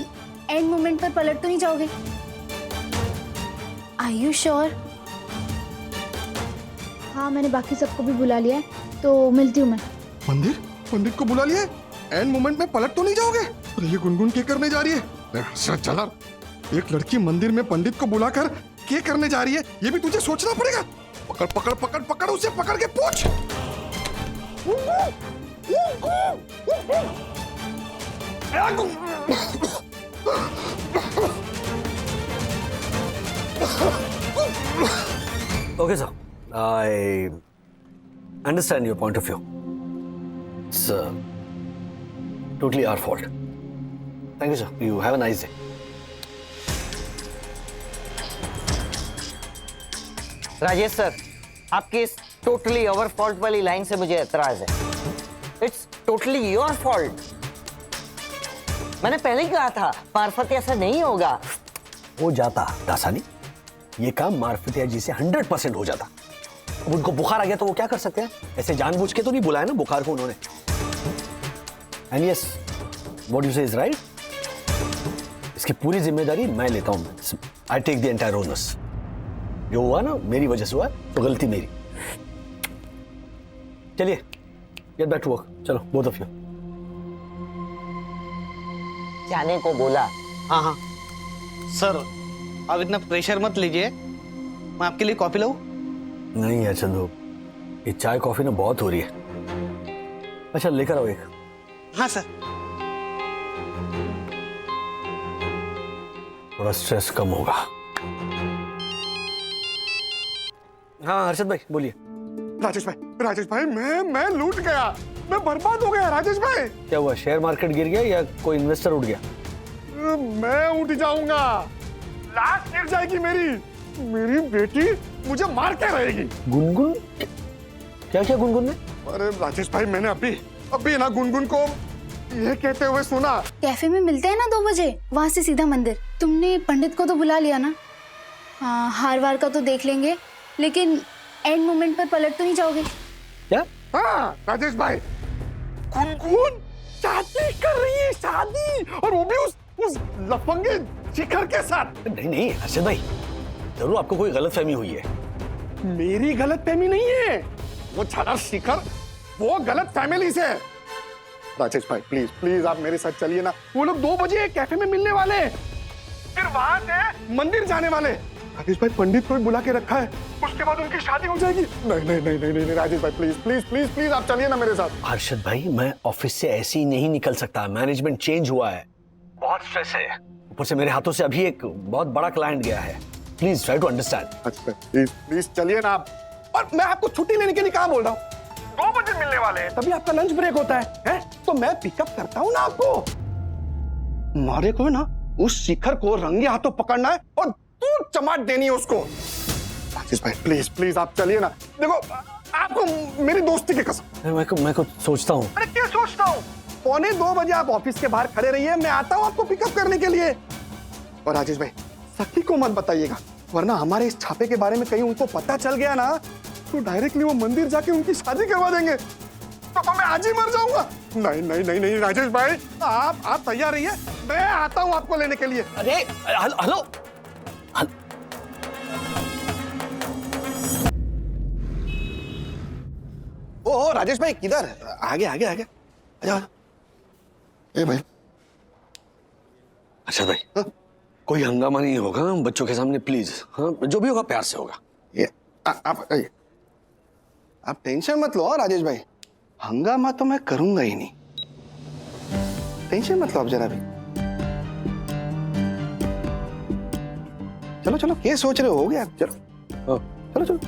S6: एंड मोमेंट पर पलट तो नहीं जाओगे? Are you sure? हाँ, मैंने बाकी सबको भी बुला लिया है, तो मिलती हूँ मैं।
S11: मंदिर पंडित को बुला लिया, एंड मोमेंट में पलट तो नहीं जाओगे? अरे ये गुनगुन क्या करने जा रही है? अच्छा चला, एक लड़की मंदिर में पंडित को बुलाकर क्या करने जा रही है, ये भी तुझे सोचना पड़ेगा। पकड़ पकड़ पकड़ पकड़ उसे, पकड़ के पूछ।
S1: Okay, sir. I understand your point of view. It's totally our fault. Thank you, sir. You have a nice day.
S12: Rajesh sir, आपकी इस टोटली ओवर फॉल्ट वाली लाइन से मुझे एतराज है। It's totally your fault. मैंने पहले ही कहा था मार्फत ऐसा नहीं होगा।
S1: हो जाता दासानी, ये काम मार्फतिया जी से 100% हो जाता। अब उनको बुखार आ गया तो वो क्या कर सकते हैं? ऐसे जानबूझ के तो नहीं बुलाया ना बुखार को उन्होंने। And yes, what you say is right. इसकी पूरी जिम्मेदारी मैं लेता हूं। I take the entire onus. जो हुआ ना मेरी वजह से हुआ, तो गलती मेरी। चलिए, गेट बैक टू वर्क। चलो बोथ ऑफ यू।
S12: जाने को बोला।
S9: हाँ हाँ सर, आप इतना प्रेशर मत लीजिए, मैं आपके लिए कॉफी लाऊं?
S1: नहीं यार चंदू, ये चाय कॉफी ना बहुत हो रही है। अच्छा लेकर आओ एक।
S9: हाँ सर।
S1: थोड़ा स्ट्रेस कम होगा। हाँ हर्षद भाई बोलिए।
S11: राजेश भाई मैं लूट गया, मैं बर्बाद हो गया राजेश भाई।
S1: क्या हुआ, शेयर मार्केट गिर गया या कोई इन्वेस्टर उठ गया?
S11: मैं उठ जाऊंगा, लाश गिर जाएगी मेरी बेटी मुझे मार के रहेगी।
S1: गुनगुन? क्या क्या गुनगुन ने?
S11: अरे राजेश भाई, मैंने अभी ना गुनगुन को ये कहते हुए सुना।
S6: कैफे में मिलते हैं ना 2 बजे, वहां से सीधा मंदिर। तुमने पंडित को तो बुला लिया ना? हाँ, हार वार का तो देख लेंगे, लेकिन एंड मोमेंट पर पलट तो नहीं जाओगे?
S1: क्या?
S11: हाँ राजेश भाई, गुनगुन शादी कर रही है, शादी, और वो भी उस लफंगे शिखर के साथ।
S1: नहीं हर्षद भाई, जरूर आपको कोई गलतफहमी हुई है।
S11: मेरी गलतफहमी नहीं है, वो छाड़ा शिखर वो गलत फैमिली से है। राजेश भाई प्लीज आप मेरे साथ चलिए ना। वो लोग 2 बजे कैफे में मिलने वाले हैं, फिर वहां से मंदिर जाने वाले। राजेश भाई, पंडित को भी बुला के रखा है, उसके बाद उनकी शादी हो जाएगी। नहीं राजेश भाई, प्लीज आप चलिए ना मेरे साथ।
S1: हर्षद भाई, मैं ऑफिस से ऐसे ही नहीं निकल सकता, मैनेजमेंट चेंज हुआ है, बहुत स्ट्रेस है। ऊपर से मेरे हाथों से अभी एक बहुत बड़ा क्लाइंट गया है। Please try to understand.
S11: अच्छा प्लीज चलिए ना आप। और मैं आपको छुट्टी लेने के लिए कहाँ बोल रहा हूँ, 2 बजे मिलने वाले हैं, तभी आपका लंच ब्रेक होता है? तो मैं पिकअप करता हूँ ना आपको। मारे को ना उस शिखर को रंगे हाथों पकड़ना है और तू चमाट देनी है उसको। राजेश भाई प्लीज आप चलिए ना। देखो आपको मेरी दोस्ती की कसम।
S1: मैं कुछ सोचता हूँ।
S11: अरे क्या सोचता हूँ? 2:45 बजे आप ऑफिस के बाहर खड़े रहिए, मैं आता हूँ आपको पिकअप करने के लिए। और राजेश भाई, सखी को मत बताइएगा, वरना हमारे इस छापे के बारे में कहीं उनको पता चल गया ना, तो डायरेक्टली वो मंदिर जाके उनकी शादी करवा देंगे, तो मैं आज ही मर जाऊंगा। नहीं राजेश भाई, आप तैयार रहिए, मैं आता हूँ आपको लेने के लिए।
S1: अरे हेलो,
S11: ओहो राजेश भाई, किधर? आगे आजा। ए भाई।
S1: अच्छा भाई, हाँ? कोई हंगामा नहीं होगा बच्चों के सामने प्लीज। हाँ, जो भी होगा प्यार से होगा।
S11: ये आप टेंशन मत लो राजेश भाई, हंगामा तो मैं करूंगा ही नहीं, टेंशन मत लो आप जरा भी। चलो क्या सोच रहे हो गया? चलो चलो।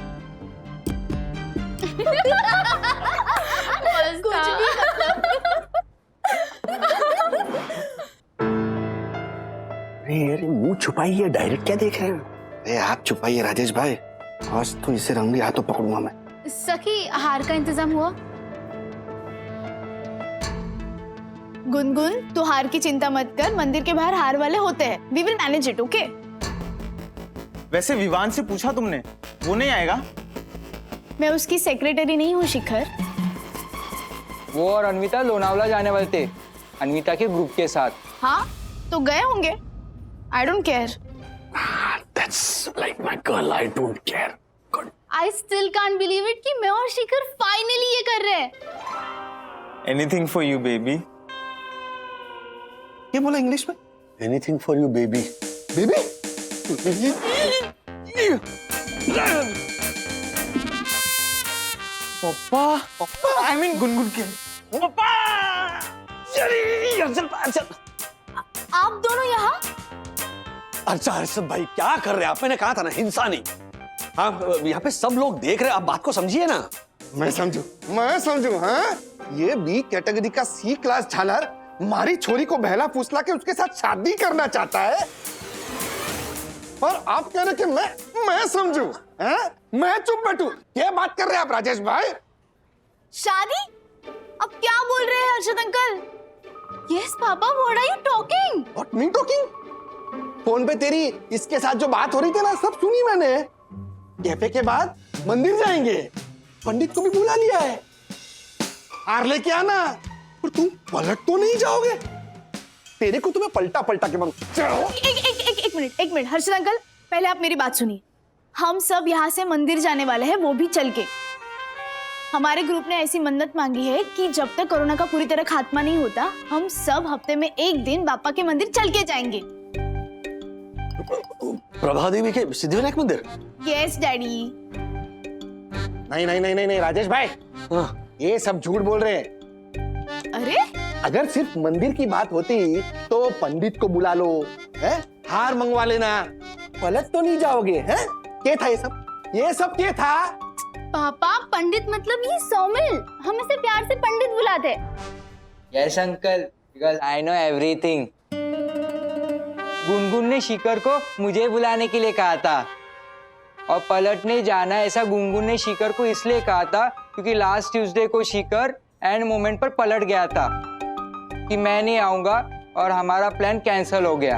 S1: अरे मुंह छुपाइए, डायरेक्ट क्या देख रहे हैं?
S11: अरे आप छुपाइए राजेश भाई, आज तो इसे रंगे हाथों पकड़ूंगा मैं।
S6: सखी, हार का इंतजाम हुआ?
S3: गुनगुन, तू हार की चिंता मत कर, मंदिर के बाहर हार वाले होते हैं। We will manage it, okay?
S13: वैसे विवान से पूछा तुमने? वो नहीं आएगा?
S6: मैं उसकी सेक्रेटरी नहीं हूँ शिखर।
S14: वो और अन्विता लोनावला जाने वाले थे, अन्विता के ग्रुप के साथ।
S6: हाँ तो गए होंगे। I don't care.
S2: That's like my girl. I don't care. God.
S6: I still can't believe it कि मैं और शिखर फाइनली ये कर रहे हैं।
S13: Anything for you, baby.
S11: ये बोला इंग्लिश में?
S1: Anything for you baby.
S11: Baby?
S13: पापा, I mean गुनगुन के। पापा!
S6: आप दोनों यहाँ?
S1: अच्छा हर्षद भाई क्या कर रहे हैं आप? मैंने कहा था ना हिंसा नहीं। आप यहाँ पे सब लोग देख रहे हैं, आप बात को समझिए ना।
S11: मैं समझू हाँ? ये बी कैटेगरी का सी क्लास झालर हमारी छोरी को बहला फुसला के उसके साथ शादी करना चाहता है, और आप कह रहे कि मैं समझू हैं? मैं चुप बैठू? क्या बात कर रहे हैं आप राजेश भाई?
S6: शादी? अब क्या बोल रहे हैं Harshad uncle? Yes papa, what are you talking?
S11: What me talking? Phone पे तेरी इसके साथ जो बात हो रही थी ना, सब सुनी मैंने। कैफे के बाद मंदिर जाएंगे, पंडित को भी बुला लिया है, हार लेके आना। और तुम पलट तो नहीं जाओगे? तेरे को तुम्हें पलटा के
S6: एक मिनट हर्षद अंकल, पहले आप मेरी बात सुनिए। हम सब यहाँ से मंदिर जाने वाले हैं, वो भी चल के। हमारे ग्रुप ने ऐसी मन्नत मांगी है कि जब तक कोरोना का पूरी तरह खात्मा नहीं होता, हम सब हफ्ते में एक दिन बापा के मंदिर चल के जाएंगे।
S1: प्रभा देवी के सिद्धिविनायक मंदिर?
S6: Yes daddy.
S11: नहीं राजेश भाई, ये सब झूठ बोल रहे हैं।
S6: अरे
S11: अगर सिर्फ मंदिर की बात होती तो पंडित को बुला लो, है? हार मंगवा लेना, पलट तो नहीं जाओगे हैं? क्या था ये सब क्या था?
S6: पापा पंडित मतलब ये सौमिल, हम इसे प्यार से पंडित बुलाते।
S14: Yes uncle, because I know everything. Gungun ने शिखर को मुझे बुलाने के लिए कहा था, और पलट ने जाना ऐसा गुनगुन ने शिखर को इसलिए कहा था क्योंकि लास्ट ट्यूसडे को शिखर एंड मोमेंट पर पलट गया था कि मैं नहीं आऊंगा, और हमारा प्लान कैंसिल हो गया।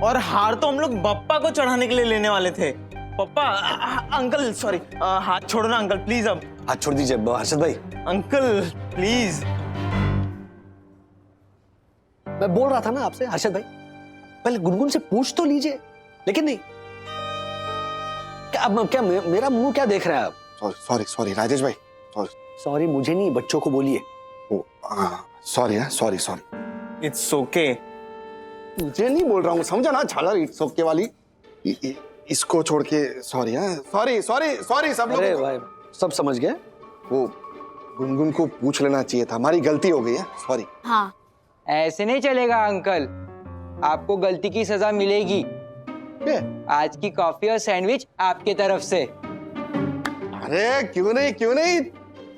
S13: और हार तो हम लोग बप्पा को चढ़ाने के लिए लेने वाले थे। पापा, अंकल सॉरी, हाथ छोड़ो ना अंकल प्लीज। अब
S1: हाथ छोड़ दीजिए हर्षद भाई।
S13: Uncle please.
S1: मैं बोल रहा था ना आपसे हर्षद भाई, पहले गुनगुन से पूछ तो लीजिए, लेकिन नहीं। क्या मेरा मुंह क्या देख रहे हैं आप?
S11: सॉरी राजेश भाई,
S1: सॉरी मुझे नहीं, बच्चों को बोलिए।
S11: सॉरी।
S13: It's okay.
S11: मुझे नहीं बोल रहा हूँ, समझा ना झालर इट्स ओके वाली। इसको छोड़ के सॉरी सब लोग।
S1: अरे भाई सब समझ गए।
S11: वो गुनगुन को पूछ लेना चाहिए था, हमारी गलती हो गई है, सॉरी।
S6: हाँ
S14: ऐसे नहीं चलेगा अंकल, आपको गलती की सजा मिलेगी। आज की कॉफी और सैंडविच आपके तरफ से।
S11: अरे क्यों नहीं,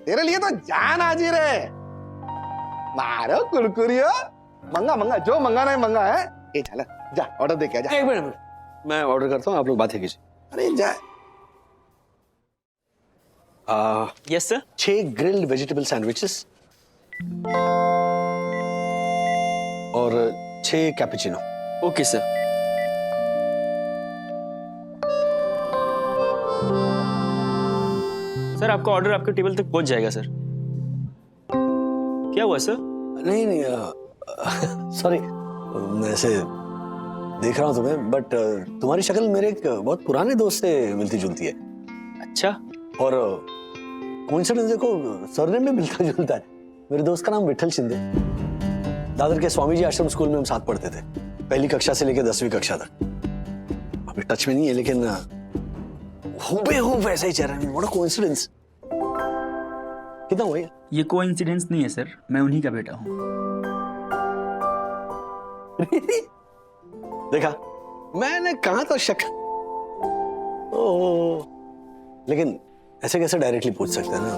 S11: तेरे लिए तो जान हाजिर है। मारो कुरकुरियो, मंगा जो मंगाना है मंगा है। ए चला जा ऑर्डर दे के जा।
S1: एक मिनट मैं ऑर्डर करता हूँ, आप लोग बातें कीजिए।
S11: अरे जा।
S1: Yes sir. 6 grilled vegetable sandwiches और 6 कैपुचिनो।
S14: Okay sir. सर आपका ऑर्डर आपके टेबल तक पहुंच जाएगा सर। क्या हुआ सर?
S1: नहीं सॉरी, मैं ऐसे देख रहा हूँ तुम्हें, बट तुम्हारी शक्ल मेरे एक बहुत पुराने दोस्त से मिलती जुलती है।
S14: अच्छा।
S1: और कोइंसिडेंस देखो, सरनेम में मिलता जुलता है। मेरे दोस्त का नाम विठल शिंदे। दादर के स्वामी जी आश्रम स्कूल में हम साथ पढ़ते थे, पहली कक्षा से लेकर 10वीं कक्षा तक। अभी टच में नहीं है, लेकिन हूबेहूब वैसा ही चेहरा। What a coincidence. कितना हुआ
S15: ये कोइंसिडेंस नहीं है सर, मैं उन्हीं का बेटा हूँ।
S1: देखा, मैंने कहा था शक। ओह, लेकिन ऐसे कैसे डायरेक्टली पूछ सकते हैं ना।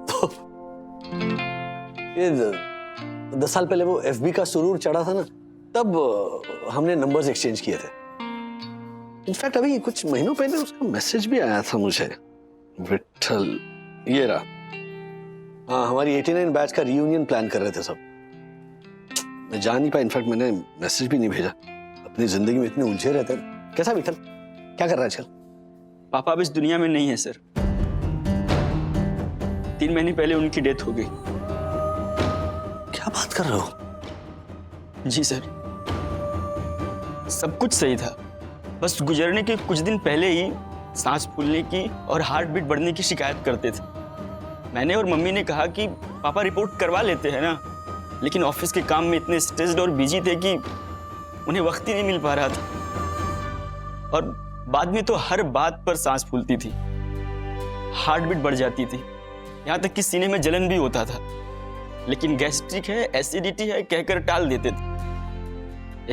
S1: तो ये 10 साल पहले वो एफबी का सुरूर चढ़ा था ना, तब हमने नंबर्स एक्सचेंज किए थे। इनफैक्ट अभी कुछ महीनों पहले उसका मैसेज भी आया था मुझे। विठल, ये रहा। हाँ, हमारी 89 बैच का रियूनियन प्लान कर रहे थे सब। मैं जा नहीं पाया, इनफैक्ट मैंने मैसेज भी नहीं भेजा। अपनी जिंदगी में इतने उलझे रहते हैं। कैसा विठल? क्या कर रहा है आजकल?
S15: पापा अब इस दुनिया में नहीं है सर। 3 महीने पहले उनकी डेथ हो गई।
S1: क्या बात कर रहे हो?
S15: जी सर, सब कुछ सही था, बस गुजरने के कुछ दिन पहले ही सांस फूलने की और हार्ट बीट बढ़ने की शिकायत करते थे। मैंने और मम्मी ने कहा कि पापा रिपोर्ट करवा लेते हैं ना, लेकिन ऑफिस के काम में इतने स्ट्रेस्ड और बिजी थे कि उन्हें वक्त ही नहीं मिल पा रहा था। और बाद में तो हर बात पर सांस फूलती थी, हार्ट बीट बढ़ जाती थी, यहाँ तक कि सीने में जलन भी होता था, लेकिन गैस्ट्रिक है, एसिडिटी है कहकर टाल देते थे।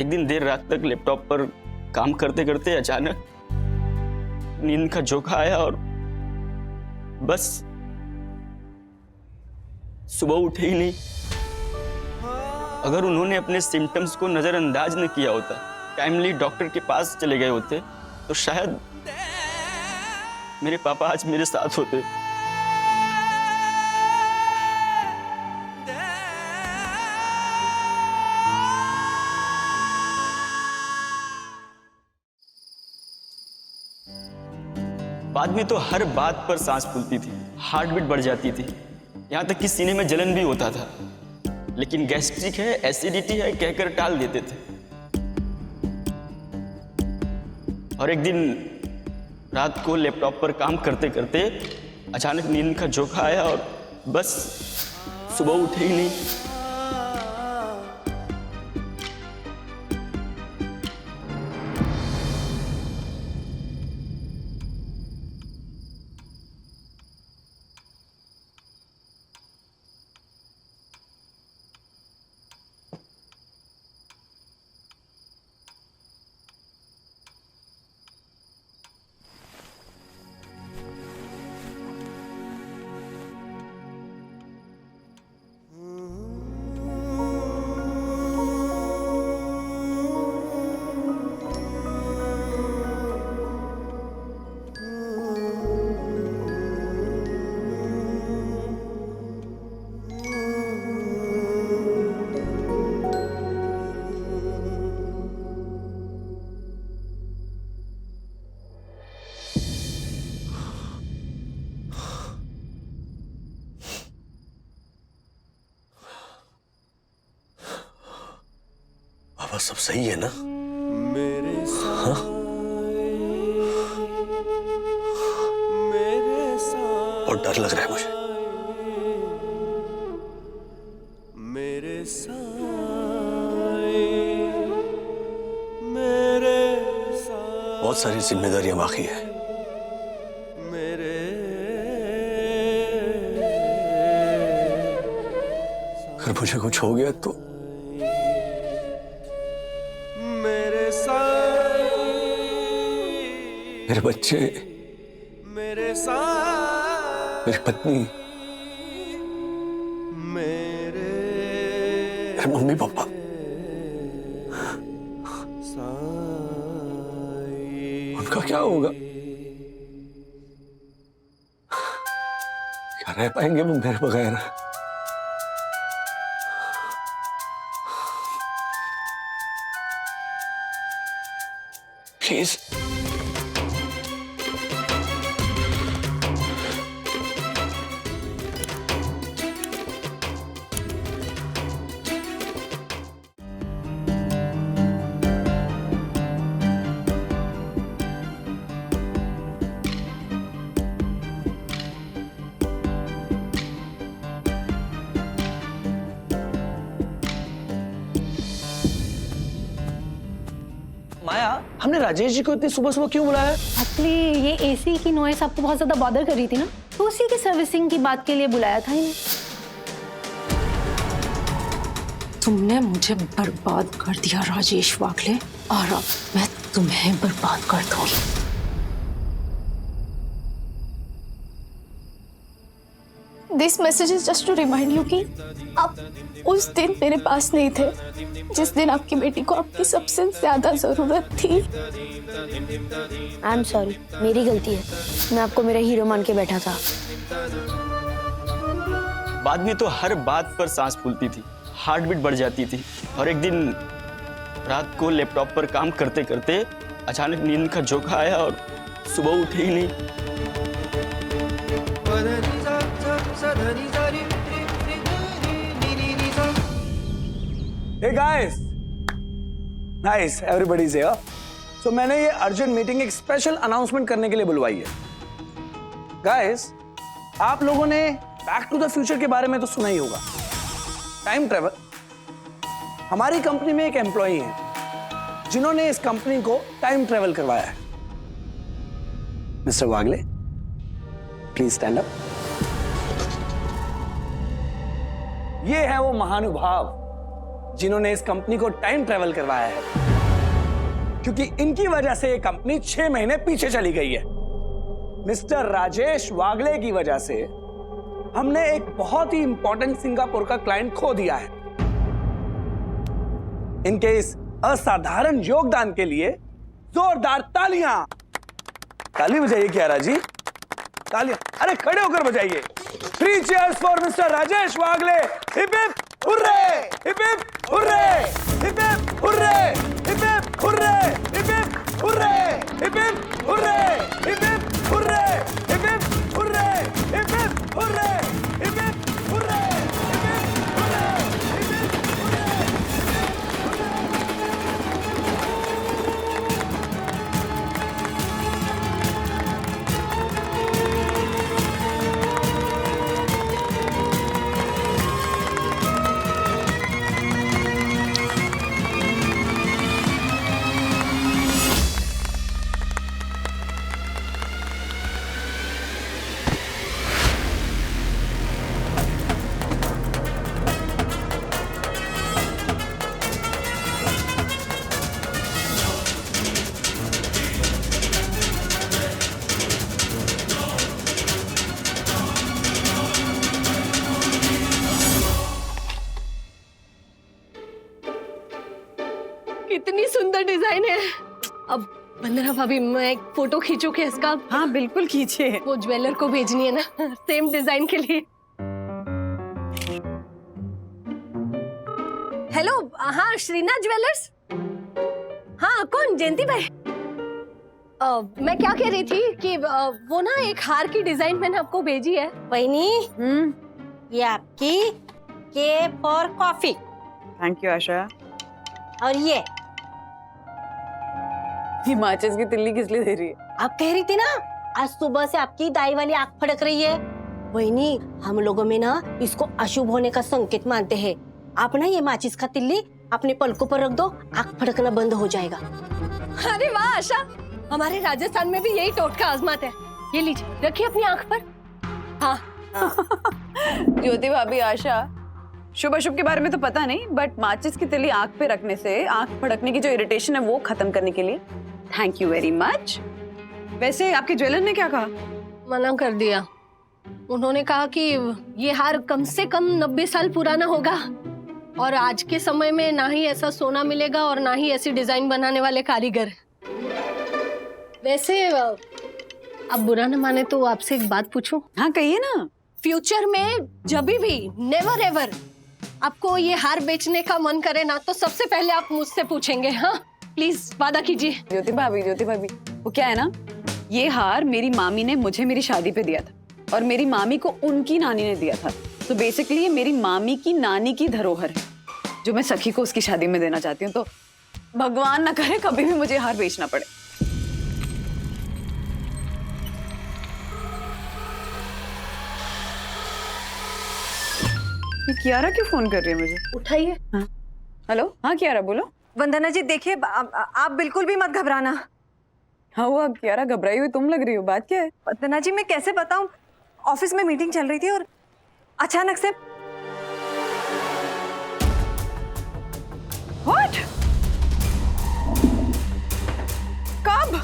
S15: एक दिन देर रात तक लैपटॉप पर काम करते करते अचानक नींद का झोंका आया और बस सुबह उठे ही नहीं। अगर उन्होंने अपने सिम्टम्स को नजरअंदाज न किया होता, टाइमली डॉक्टर के पास चले गए होते, तो शायद मेरे पापा आज मेरे साथ होते। बाद में तो हर बात पर सांस फूलती थी, हार्ट बीट बढ़ जाती थी, यहाँ तक कि सीने में जलन भी होता था, लेकिन गैस्ट्रिक है, एसिडिटी है कहकर टाल देते थे। और एक दिन रात को लैपटॉप पर काम करते करते अचानक नींद का झोंका आया और बस सुबह उठे ही नहीं।
S1: पापा सब सही है ना? हाँ? बहुत डर लग रहा है मुझे। बहुत सारी जिम्मेदारियां बाकी है। अगर मुझे कुछ हो गया तो मेरे बच्चे, मेरी पत्नी, मेरे मम्मी पापा, उनका क्या होगा? क्या रह पाएंगे वो मेरे बगैर? प्लीज
S2: माया, हमने राजेश जी को इतनी सुबह सुबह क्यों बुलाया?
S6: एक्चुअली ये एसी की नॉइस आपको बहुत ज्यादा बॉदर कर रही थी ना, तो उसी की सर्विसिंग की बात के लिए बुलाया था इन्हें।
S8: तुमने मुझे बर्बाद कर दिया राजेश वाकले, और अब मैं तुम्हें बर्बाद कर दूंगी।
S6: This message is just to remind you कि आप उस दिन मेरे पास नहीं थे जिस दिन आपकी बेटी को आपकी सबसे ज्यादा जरूरत थी।
S4: आई एम सॉरी, मेरी गलती है। मैं आपको मेरा हीरो मान के बैठा था।
S15: बाद में तो हर बात पर सांस फूलती थी, हार्ट बीट बढ़ जाती थी, और एक दिन रात को लैपटॉप पर काम करते करते अचानक नींद का झोंका आया और सुबह उठे ही नहीं।
S16: Hey guys, nice, everybody's here. So मैंने ये अर्जेंट मीटिंग एक स्पेशल अनाउंसमेंट करने के लिए बुलवाई है। Guys, आप लोगों ने बैक टू द फ्यूचर के बारे में तो सुना ही होगा। Time travel. हमारी कंपनी में एक एम्प्लॉई है जिन्होंने इस कंपनी को टाइम ट्रेवल करवाया है। Mister Wagle, please stand up. ये है वो महानुभाव जिन्होंने इस कंपनी को टाइम ट्रेवल करवाया है, क्योंकि इनकी वजह से ये कंपनी 6 महीने पीछे चली गई है। मिस्टर राजेश वागले की वजह से हमने एक बहुत ही इंपॉर्टेंट सिंगापुर का क्लाइंट खो दिया है। इनके इस असाधारण योगदान के लिए जोरदार तालियां। ताली बजाइए क्यारा जी, तालियां। अरे खड़े होकर बजाइए। 3 cheers for mister Rajesh Wagle. Hip hip hurray, hip hip hurray, hip hip hurray, hip hip hurray, hip hip hurray, hip hip hurray, hip hip hurray, hip hip hurray, hip hip hurray, hip hip hurray, hip hip hurray, hip hip
S17: कितनी सुंदर design है। अब वंदना भाभी, मैं एक photo खींचू क्या इसका?
S7: हाँ बिल्कुल खींचिए।
S17: वो ज्वेलर को भेजनी है ना, सेम डिजाइन के लिए। हेलो, हाँ श्रीनाथ ज्वेलर्स। हाँ कौन? जयंती भाई। मैं क्या कह रही थी कि वो ना एक हार की डिजाइन मैंने आपको भेजी है।
S18: बहनी, ये आपकी के फॉर कॉफी।
S7: थैंक यू आशा।
S18: और ये
S7: माचिस की तिल्ली किस लिए दे रही है?
S18: आप कह रही थी ना आज सुबह से आपकी दाई वाली आंख फड़क रही है। बहनी, हम लोगों में ना इसको अशुभ होने का संकेत मानते हैं। आप ना ये माचिस का तिल्ली अपने पलकों पर रख दो, आंख फड़कना बंद हो जाएगा।
S17: अरे वाह आशा, हमारे राजस्थान में भी यही टोटका आजमाते हैं। ये लीजिए, रखिए अपनी आंख पर। हाँ।
S7: ज्योति भाभी, आशा, शुभ अशुभ के बारे में तो पता नहीं, बट माचिस की तिल्ली आंख पे रखने से आंख फड़कने की जो इरिटेशन है वो खत्म करने के लिए थैंक यू वेरी मच। वैसे आपके ज्वेलर ने क्या कहा?
S17: मना कर दिया। उन्होंने कहा कि ये हार कम से कम 90 साल पुराना होगा और आज के समय में ना ही ऐसा सोना मिलेगा और ना ही ऐसी डिजाइन बनाने वाले कारीगर। वैसे अब बुरा न माने तो आपसे एक बात पूछूं?
S7: हाँ कहिए ना।
S17: फ्यूचर में जब भी नेवर एवर आपको ये हार बेचने का मन करे ना, तो सबसे पहले आप मुझसे पूछेंगे। हाँ प्लीज वादा कीजिए।
S7: ज्योति भाभी, वो क्या है ना, ये हार मेरी मामी ने मुझे मेरी शादी पे दिया था और मेरी मामी को उनकी नानी ने दिया था। तो बेसिकली ये मेरी मामी की नानी की धरोहर है जो मैं सखी को उसकी शादी में देना चाहती हूँ। तो भगवान ना करे कभी भी मुझे हार बेचना पड़े। कियारा क्यों फोन कर रही है मुझे?
S17: उठाइए।
S7: हाँ हेलो। हाँ कियारा बोलो।
S8: वंदना जी देखिए, आप बिल्कुल भी मत घबराना।
S7: हाँ वो कियारा घबराई हुई तुम लग रही हो, बात क्या है?
S8: वंदना जी मैं कैसे बताऊं, ऑफिस में मीटिंग चल रही थी और अचानक से
S7: व्हाट? कब?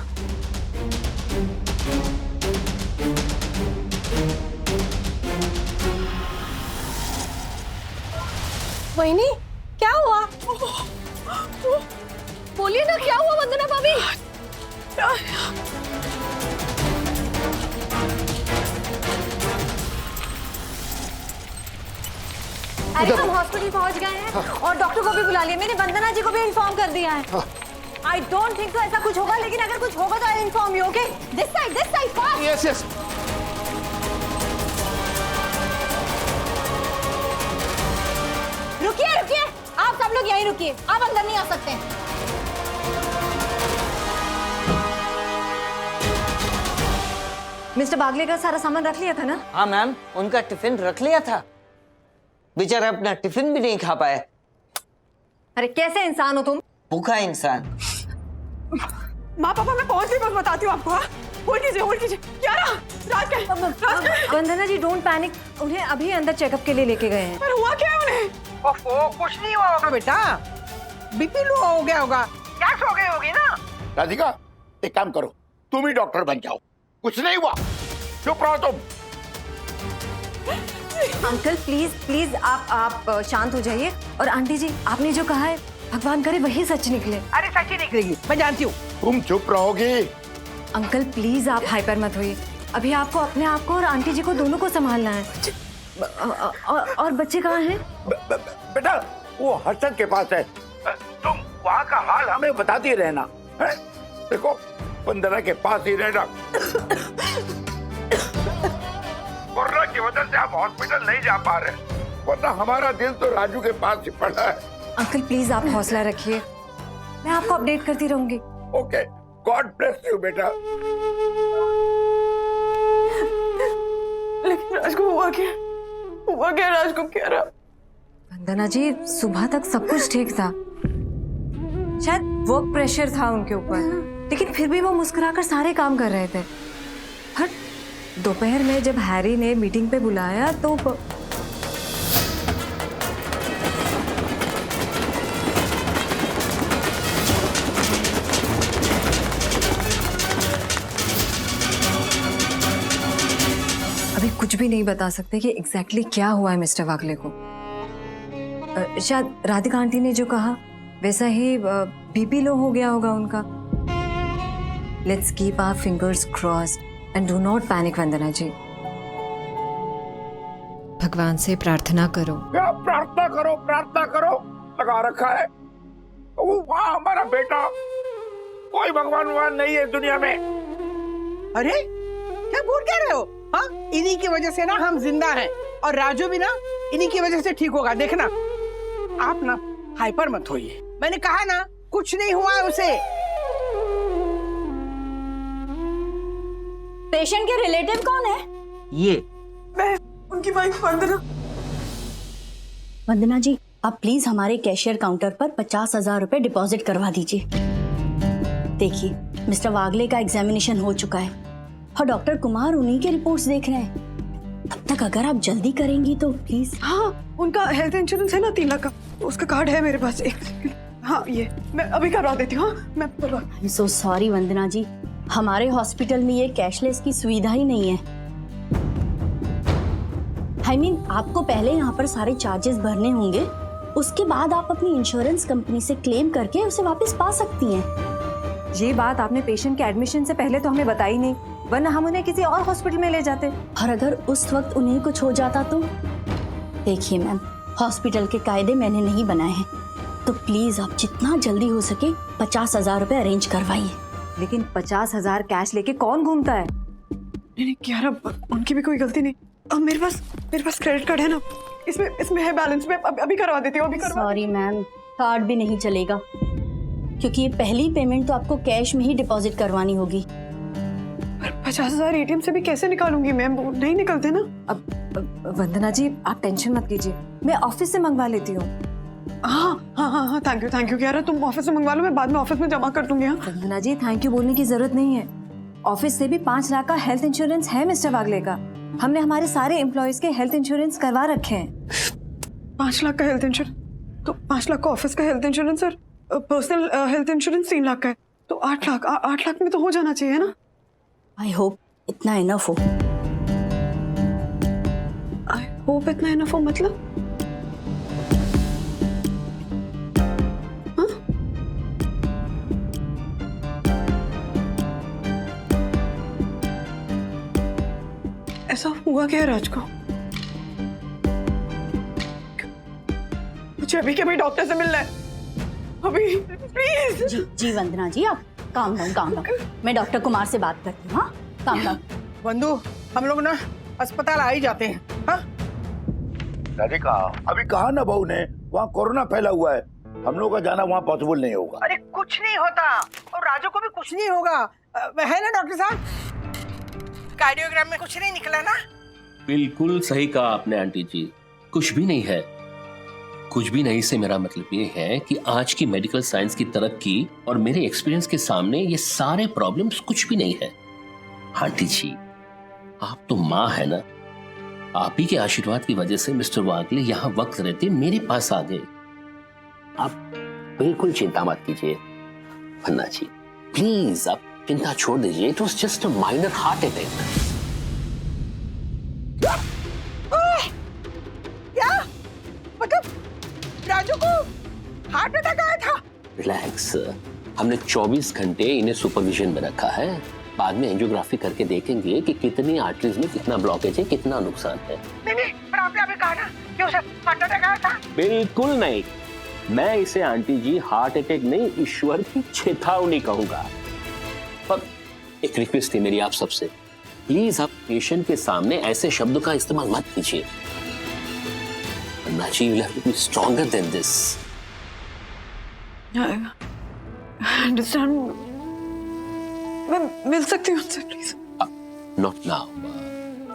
S17: वहीनी क्या हुआ? बोलिए ना क्या हुआ वंदना भाभी?
S8: अरे हम हॉस्पिटल पहुंच गए हैं और डॉक्टर को भी बुला लिया। मैंने वंदना जी को भी इन्फॉर्म कर दिया है।
S5: आई डोंट थिंक तो ऐसा कुछ होगा, लेकिन अगर कुछ होगा तो I inform you, okay? This side fast.
S11: Yes yes.
S5: रुकिए, आप सब लोग यहीं रुकिए, आप अंदर नहीं आ सकते।
S10: मिस्टर बागले का सारा सामान रख लिया था ना?
S12: हाँ मैम, उनका टिफिन रख लिया था, बेचारा अपना टिफिन भी नहीं खा पाए।
S10: अरे कैसे इंसान हो तुम?
S12: भूखा इंसान।
S5: माँ पापा मैं पहुंच गई, बस बताती हूँ आपको। होल्ड कीजिए। क्या रहा? राज
S10: वंदना जी डोंट पैनिक, उन्हें अभी अंदर चेकअप के लिए लेके गए हैं।
S5: पर हुआ क्या है उन्हें?
S19: कुछ नहीं हुआ होगा बेटा, बीपी लो हो गया होगा, गैस हो गई होगी ना।
S20: राधिका एक काम करो, तुम ही डॉक्टर बन जाओ, कुछ नहीं हुआ, चुप रहो तुम।
S10: अंकल प्लीज आप शांत हो जाइए। और आंटी जी आपने जो कहा है भगवान करे वही सच निकले।
S19: अरे सच ही निकलेगी, मैं जानती हूँ।
S20: तुम चुप रहोगी?
S10: अंकल प्लीज आप हाइपर मत होइए, अभी आपको अपने आप को और आंटी जी को दोनों को संभालना है। और बच्चे कहाँ हैं?
S20: बेटा वो हर्षद के पास है, तुम वहाँ का हाल हमें बताती रहना है? देखो वंदना के पास ही रहना। कोरोना की वजह से आप हॉस्पिटल नहीं जा पा रहे, वरना हमारा दिल तो राजू के पास ही पड़ा है।
S10: अंकल प्लीज आप हौसला रखिए, मैं आपको अपडेट करती रहूंगी।
S20: ओके, गॉड ब्लेस यू बेटा।
S5: लेकिन राज को हुआ क्या राज को क्या रहा?
S10: वंदना जी सुबह तक सब कुछ ठीक था, शायद वर्क प्रेशर था उनके ऊपर, लेकिन फिर भी वो मुस्कुराकर सारे काम कर रहे थे। पर दोपहर में जब हैरी ने मीटिंग पे बुलाया तो अभी कुछ भी नहीं बता सकते कि एग्जैक्टली क्या हुआ है मिस्टर वागले को। शायद राधिका आंटी ने जो कहा वैसा ही बीपी लो हो गया होगा उनका। Let's keep our fingers crossed and do not panic Vandana ji. भगवान से प्रार्थना करो।
S20: क्या प्रार्थना करो लगा रखा है। वहाँ हमारा बेटा, कोई भगवान नहीं है दुनिया में।
S19: अरे क्या बोल कह रहे हो? हाँ, इन्हीं की वजह से ना हम जिंदा हैं, और राजू भी ना इन्हीं की वजह से ठीक होगा, देखना। आप ना हाइपर मत होइए, मैंने कहा ना कुछ नहीं हुआ है उसे।
S18: पेशेंट के रिलेटिव कौन है?
S19: ये
S5: मैं उनकी वाइफ वंदना।
S4: वंदना जी आप प्लीज हमारे कैशियर काउंटर पर 50,000 रुपए डिपॉजिट करवा दीजिए। देखिए मिस्टर वागले का एग्जामिनेशन हो चुका है और डॉक्टर कुमार उन्हीं के रिपोर्ट्स देख रहे हैं। तब तक अगर आप जल्दी करेंगी तो प्लीज।
S5: हाँ, उनका हेल्थ इंश्योरेंस है ना 3 लाख का, उसका कार्ड है मेरे पास। एक हाँ, ये मैं अभी करवा देती हूँ। हाँ, मैं करवा।
S4: आई एम सो सॉरी वंदना जी, हमारे हॉस्पिटल में ये कैशलेस की सुविधा ही नहीं है। आई मीन आपको पहले यहाँ पर सारे चार्जेस भरने होंगे, उसके बाद आप अपनी इंश्योरेंस कंपनी से क्लेम करके उसे वापस पा सकती हैं।
S10: ये बात आपने पेशेंट के एडमिशन से पहले तो हमें बताई नहीं, वरना हम उन्हें किसी और हॉस्पिटल में ले जाते।
S4: और अगर उस वक्त उन्हें कुछ हो जाता तो? देखिए मैम, हॉस्पिटल के कायदे मैंने नहीं बनाए हैं, तो प्लीज आप जितना जल्दी हो सके 50,000 रुपए अरेंज करवाइए।
S10: लेकिन 50,000 कैश लेके कौन घूमता है?
S5: नहीं क्यारा, उनकी भी कोई गलती नहीं। अब मेरे पास क्रेडिट कार्ड है ना, इसमें है बैलेंस। मैं अभी करवा देती हूँ।
S4: सॉरी मैम, कार्ड भी नहीं चलेगा, क्योंकि ये पहली पेमेंट तो आपको कैश में ही डिपॉजिट करवानी होगी।
S5: 50,000 एटीएम से भी कैसे निकालूंगी मैम, वो नहीं निकलते ना।
S10: अब वंदना जी आप टेंशन मत कीजिए, मैं ऑफिस से मंगवा लेती हूँ।
S5: हाँ, थैंक यू क्यारा, तुम ऑफिस से मंगवा लो, मैं बाद में ऑफिस में जमा कर दूंगी। हाँ
S10: वंदना जी थैंक यू बोलने की जरूरत नहीं है, ऑफिस से भी 5 लाख का हेल्थ इंश्योरेंस है मिस्टर वागले का। हमने हमारे सारे एम्प्लॉयज के हेल्थ इंश्योरेंस करवा रखे हैं।
S5: 5 लाख का हेल्थ इंश्योरेंस, तो 5 लाख का ऑफिस का हेल्थ इंश्योरेंस और पर्सनल हेल्थ इंश्योरेंस 3 लाख का है, तो 8 लाख में तो हो जाना चाहिए ना।
S4: आई होप इतना इनफ हो।
S5: आई होप इतना इनफ हो मतलब? ऐसा हुआ क्या है राज को? मुझे अभी के अभी डॉक्टर से मिलना है। अभी प्लीज।
S21: जी जी वंदना जी, आप काम डाउन। मैं डॉक्टर कुमार से बात करती हूँ। हाँ, काम डाउन।
S19: बंधु, हम लोग ना अस्पताल आ ही जाते हैं। हाँ
S20: राधिका, अभी कहा ना बहू ने, वहाँ कोरोना फैला हुआ है, हम लोग का जाना वहाँ पॉसिबल नहीं होगा।
S19: अरे कुछ नहीं होता, और राजू को भी कुछ नहीं होगा, है ना डॉक्टर साहब? कार्डियोग्राम में कुछ नहीं निकला ना?
S22: बिल्कुल सही कहा आपने आंटी जी, कुछ भी नहीं है। कुछ भी नहीं से मेरा मतलब ये है कि आज की मेडिकल साइंस की तरक्की और मेरे एक्सपीरियंस के सामने ये सारे प्रॉब्लम्स कुछ भी नहीं है। आंटी जी, आप तो माँ है ना, आप ही के आशीर्वाद की वजह से मिस्टर वागले यहाँ वक्त रहते मेरे पास आ गए। आप बिल्कुल चिंता मत कीजिए भन्ना जी, प्लीज आप चिंता छोड़ दीजिए। It was just a minor heart attack.
S19: क्या मतलब राजू को हार्ट अटैक आया था?
S22: रिलैक्स, हमने 24 घंटे इन्हें सुपरविजन में रखा है। बाद में एंजियोग्राफी करके देखेंगे कि कितनी आर्टरीज में कितना ब्लॉकेज है, कितना नुकसान है।
S19: नहीं, पर आपने अभी कहा ना कि उसे हार्ट अटैक आया था।
S22: बिल्कुल नहीं, मैं इसे आंटी जी हार्ट अटैक नहीं, ईश्वर की चेतावनी कहूंगा। पर एक रिक्वेस्ट थी मेरी आप सबसे, प्लीज आप पेशेंट के सामने ऐसे शब्दों का इस्तेमाल मत कीजिए। अन्ना जी, you have to be stronger than this.
S5: I understand. मैं मिल सकती हूँ उनसे प्लीज?
S22: Not now.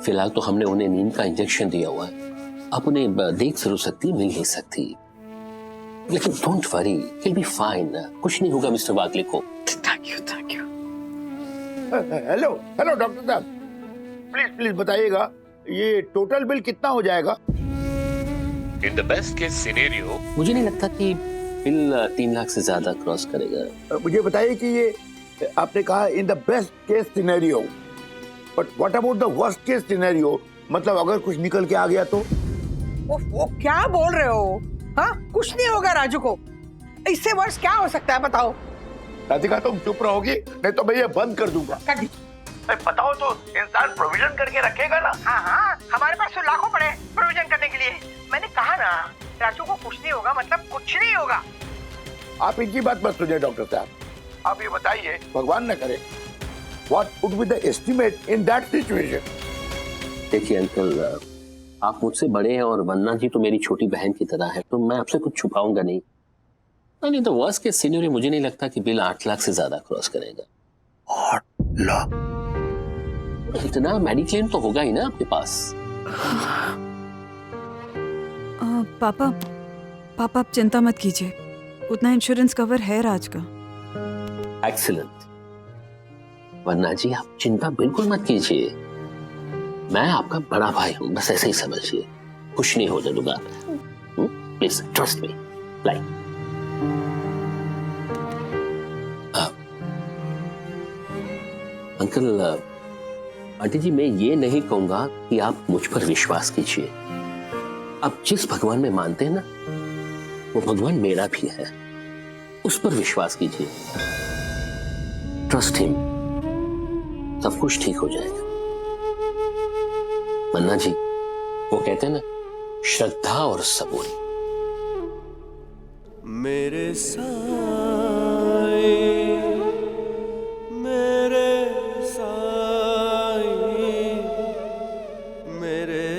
S22: फिलहाल तो हमने उन्हें नींद का इंजेक्शन दिया हुआ है, आप उन्हें देख जरूर सकती, मिल नहीं सकती। लेकिन don't worry, he'll be fine. कुछ नहीं होगा मिस्टर वागले को।
S5: Thank you.
S20: हेलो डॉक्टर साहब, प्लीज बताइएगा ये टोटल बिल कितना हो जाएगा?
S22: In the best case scenario, मुझे नहीं लगता कि बिल 3 लाख से ज्यादा क्रॉस करेगा।
S20: मुझे बताइए कि ये आपने कहा in the best case scenario, but what about the worst case scenario? मतलब अगर कुछ निकल के आ गया तो?
S19: वो क्या बोल रहे हो? हाँ, कुछ नहीं होगा राजू को, इससे वर्ष क्या हो सकता है बताओ?
S20: राधिका तुम चुप रहोगी, नहीं तो मैं ये बंद कर दूंगा। बताओ तो इंसान प्रोविजन करके रखेगा ना।
S19: हाँ, हमारे पास तो लाखों पड़े प्रोविजन करने के लिए। मैंने कहा ना राजू को कुछ नहीं होगा, मतलब कुछ नहीं होगा।
S20: आप इनकी बात मत सुनिए डॉक्टर साहब, आप ये बताइए भगवान न करे, what would be the estimate in that situation?
S22: देखिए अंकल, आप मुझसे बड़े हैं और वन्ना जी तो मेरी छोटी बहन की तरह है, तो मैं आपसे कुछ छुपाऊंगा नहीं। नहीं तो वर्स्ट केस सिनेरियो मुझे नहीं लगता कि बिल 8 लाख से ज्यादा क्रॉस करेगा।
S20: 8 लाख?
S22: इतना मेडिक्लेम तो होगा ही ना आपके पास।
S23: पापा आप चिंता मत कीजिए, उतना इंश्योरेंस कवर है राज का।
S22: एक्सीलेंट। वन्ना जी आप चिंता बिल्कुल मत कीजिए, मैं आपका बड़ा भाई हूं, बस ऐसे ही समझिए, कुछ नहीं होने दूंगा। Please trust me. Like uncle, aunty ji, मैं ये नहीं कहूंगा कि आप मुझ पर विश्वास कीजिए। आप जिस भगवान में मानते हैं ना, वो भगवान मेरा भी है, उस पर विश्वास कीजिए। ट्रस्ट हिम, सब कुछ ठीक हो जाएगा। मन्ना जी, वो कहते हैं ना, श्रद्धा और सबूर।
S24: मेरे साए, मेरे साए, मेरे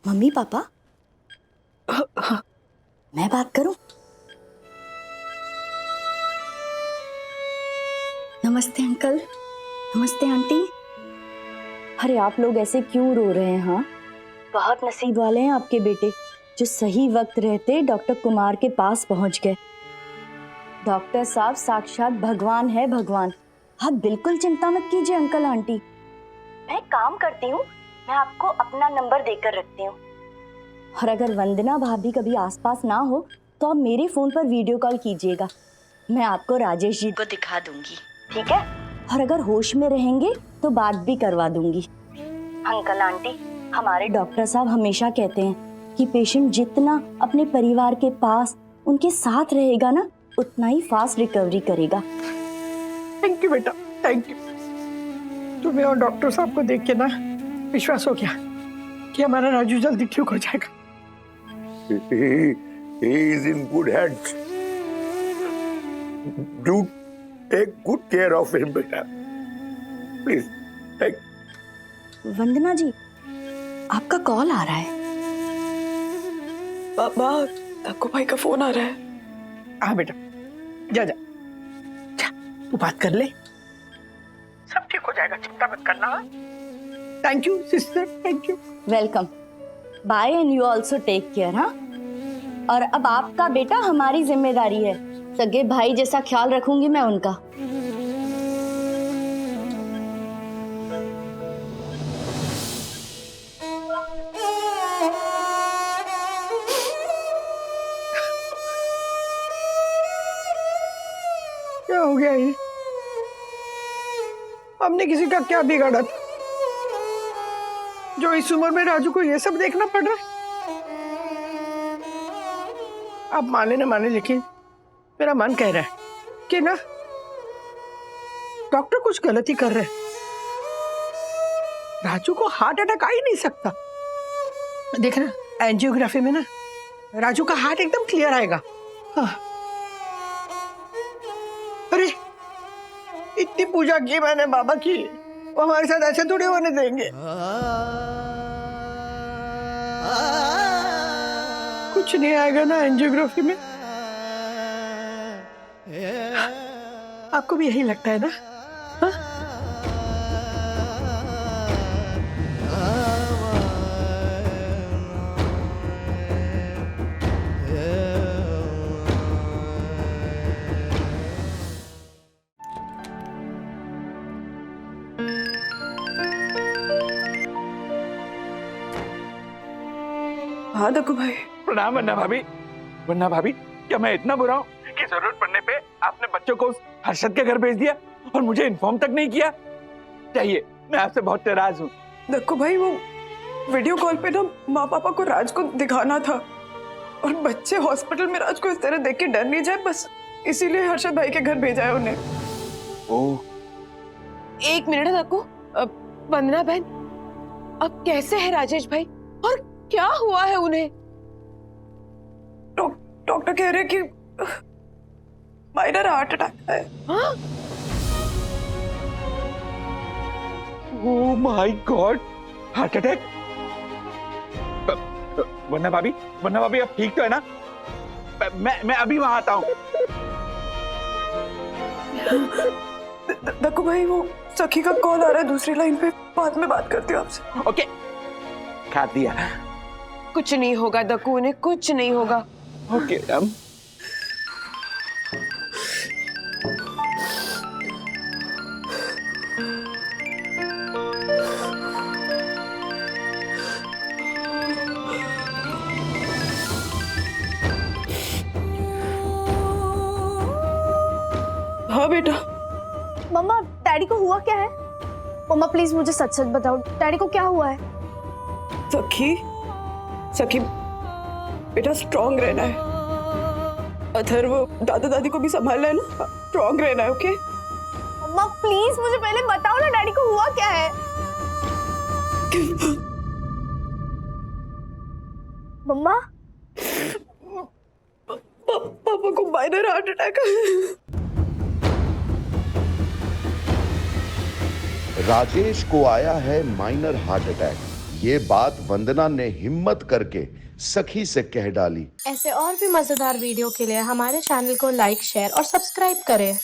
S21: मम्मी पापा मैं बात करूं? नमस्ते अंकल, नमस्ते आंटी। अरे आप लोग ऐसे क्यों रो रहे हैं? हाँ, बहुत नसीब वाले हैं आपके बेटे जो सही वक्त रहते डॉक्टर कुमार के पास पहुंच गए। डॉक्टर साहब साक्षात भगवान है, भगवान। आप बिल्कुल चिंता मत कीजिए अंकल आंटी। मैं काम करती हूँ, मैं आपको अपना नंबर देकर रखती हूँ, और अगर वंदना भाभी कभी आसपास ना हो तो आप मेरे फोन पर वीडियो कॉल कीजिएगा। मैं आपको राजेश जी को दिखा दूंगी, ठीक है? और अगर होश में रहेंगे तो बात भी करवा दूंगी। अंकल आंटी, हमारे डॉक्टर साहब हमेशा कहते हैं कि पेशेंट जितना अपने परिवार के पास उनके साथ रहेगा ना, उतना ही फास्ट रिकवरी करेगा।
S19: थैंक यू बेटा, थैंक यू। तुम्हें और डॉक्टर साहब को देख के ना विश्वास हो गया कि हमारा राजू जल्दी ठीक हो जाएगा।
S20: He is in good hands. Do take good care of him, बेटा। Please, take.
S21: वंदना जी, आपका कॉल आ रहा है।
S5: पापा, तक्कू भाई का फोन आ रहा है।
S19: हाँ बेटा, जा जा, तू बात कर ले, सब ठीक हो जाएगा, चिंता मत करना। Thank you sister, thank you.
S21: Welcome, bye and you also take care. हाँ, और अब आपका बेटा हमारी जिम्मेदारी है, सगे भाई जैसा ख्याल रखूंगी मैं उनका।
S19: क्या हो गया ये? हमने किसी का क्या बिगाड़ा था जो इस उम्र में राजू को ये सब देखना पड़ रहा है? आप माने ना माने, लेकिन मेरा मन कह रहा है कि ना डॉक्टर कुछ गलती कर रहे हैं। राजू को हार्ट अटैक आ ही नहीं सकता। देखना, एंजियोग्राफी में ना राजू का हार्ट एकदम क्लियर आएगा। हाँ। अरे इतनी पूजा की मैंने बाबा की, वो हमारे साथ ऐसे थोड़ी होने देंगे। कुछ नहीं आएगा ना एंजियोग्राफी में? आपको भी यही लगता है ना? हा?
S5: हाँ तक्कू भाई।
S20: प्रणाम वन्ना भाभी। वन्ना भाभी, क्या मैं इतना बुरा हूँ कि जरूरत पड़ने पे आपने बच्चों को उस हर्षद के घर भेज दिया और मुझे इन्फॉर्म तक नहीं किया? चाहिए, मैं आपसे बहुत नाराज हूँ।
S5: तक्कू भाई, वो वीडियो कॉल पे ना माँ पापा को राज को दिखाना था, और बच्चे हॉस्पिटल में राज को इस तरह देख के डर नहीं जाए, बस इसीलिए हर्षद भाई के घर भेजा है उन्हें।
S20: ओह,
S3: एक मिनट तक्कू। वंदना बहन, अब कैसे है राजेश भाई और क्या हुआ है उन्हें?
S5: डॉक्टर कह रहे कि माइनर हार्ट अटैक है।
S3: हाँ?
S20: Oh my god, heart attack? वन्ना भाभी अब ठीक तो है ना? मैं अभी वहां आता हूँ।
S5: तक्कू भाई, वो सखी का कॉल आ रहा है दूसरी लाइन पे, बाद में बात करती हूँ आपसे।
S20: ओके, काट दिया।
S3: कुछ नहीं होगा दक्कू, उन्हें कुछ नहीं होगा।
S20: Okay ma'am.
S5: हाँ बेटा।
S4: मम्मा, डैडी को हुआ क्या है? मम्मा प्लीज मुझे सच सच बताओ, डैडी को क्या हुआ है?
S5: सखी बेटा, स्ट्रॉन्ग रहना है। अथर्व, दादा दादी को भी संभालना है ना, स्ट्रॉन्ग रहना है। ओके
S4: मम्मा प्लीज मुझे पहले बताओ ना, डैडी को हुआ क्या है? मम्मा,
S5: पापा को माइनर हार्ट अटैक है।
S9: राजेश को आया है माइनर हार्ट अटैक।
S1: ये बात वंदना ने हिम्मत करके सखी से कह डाली।
S9: ऐसे और भी मजेदार वीडियो के लिए हमारे चैनल को लाइक, शेयर और सब्सक्राइब करें।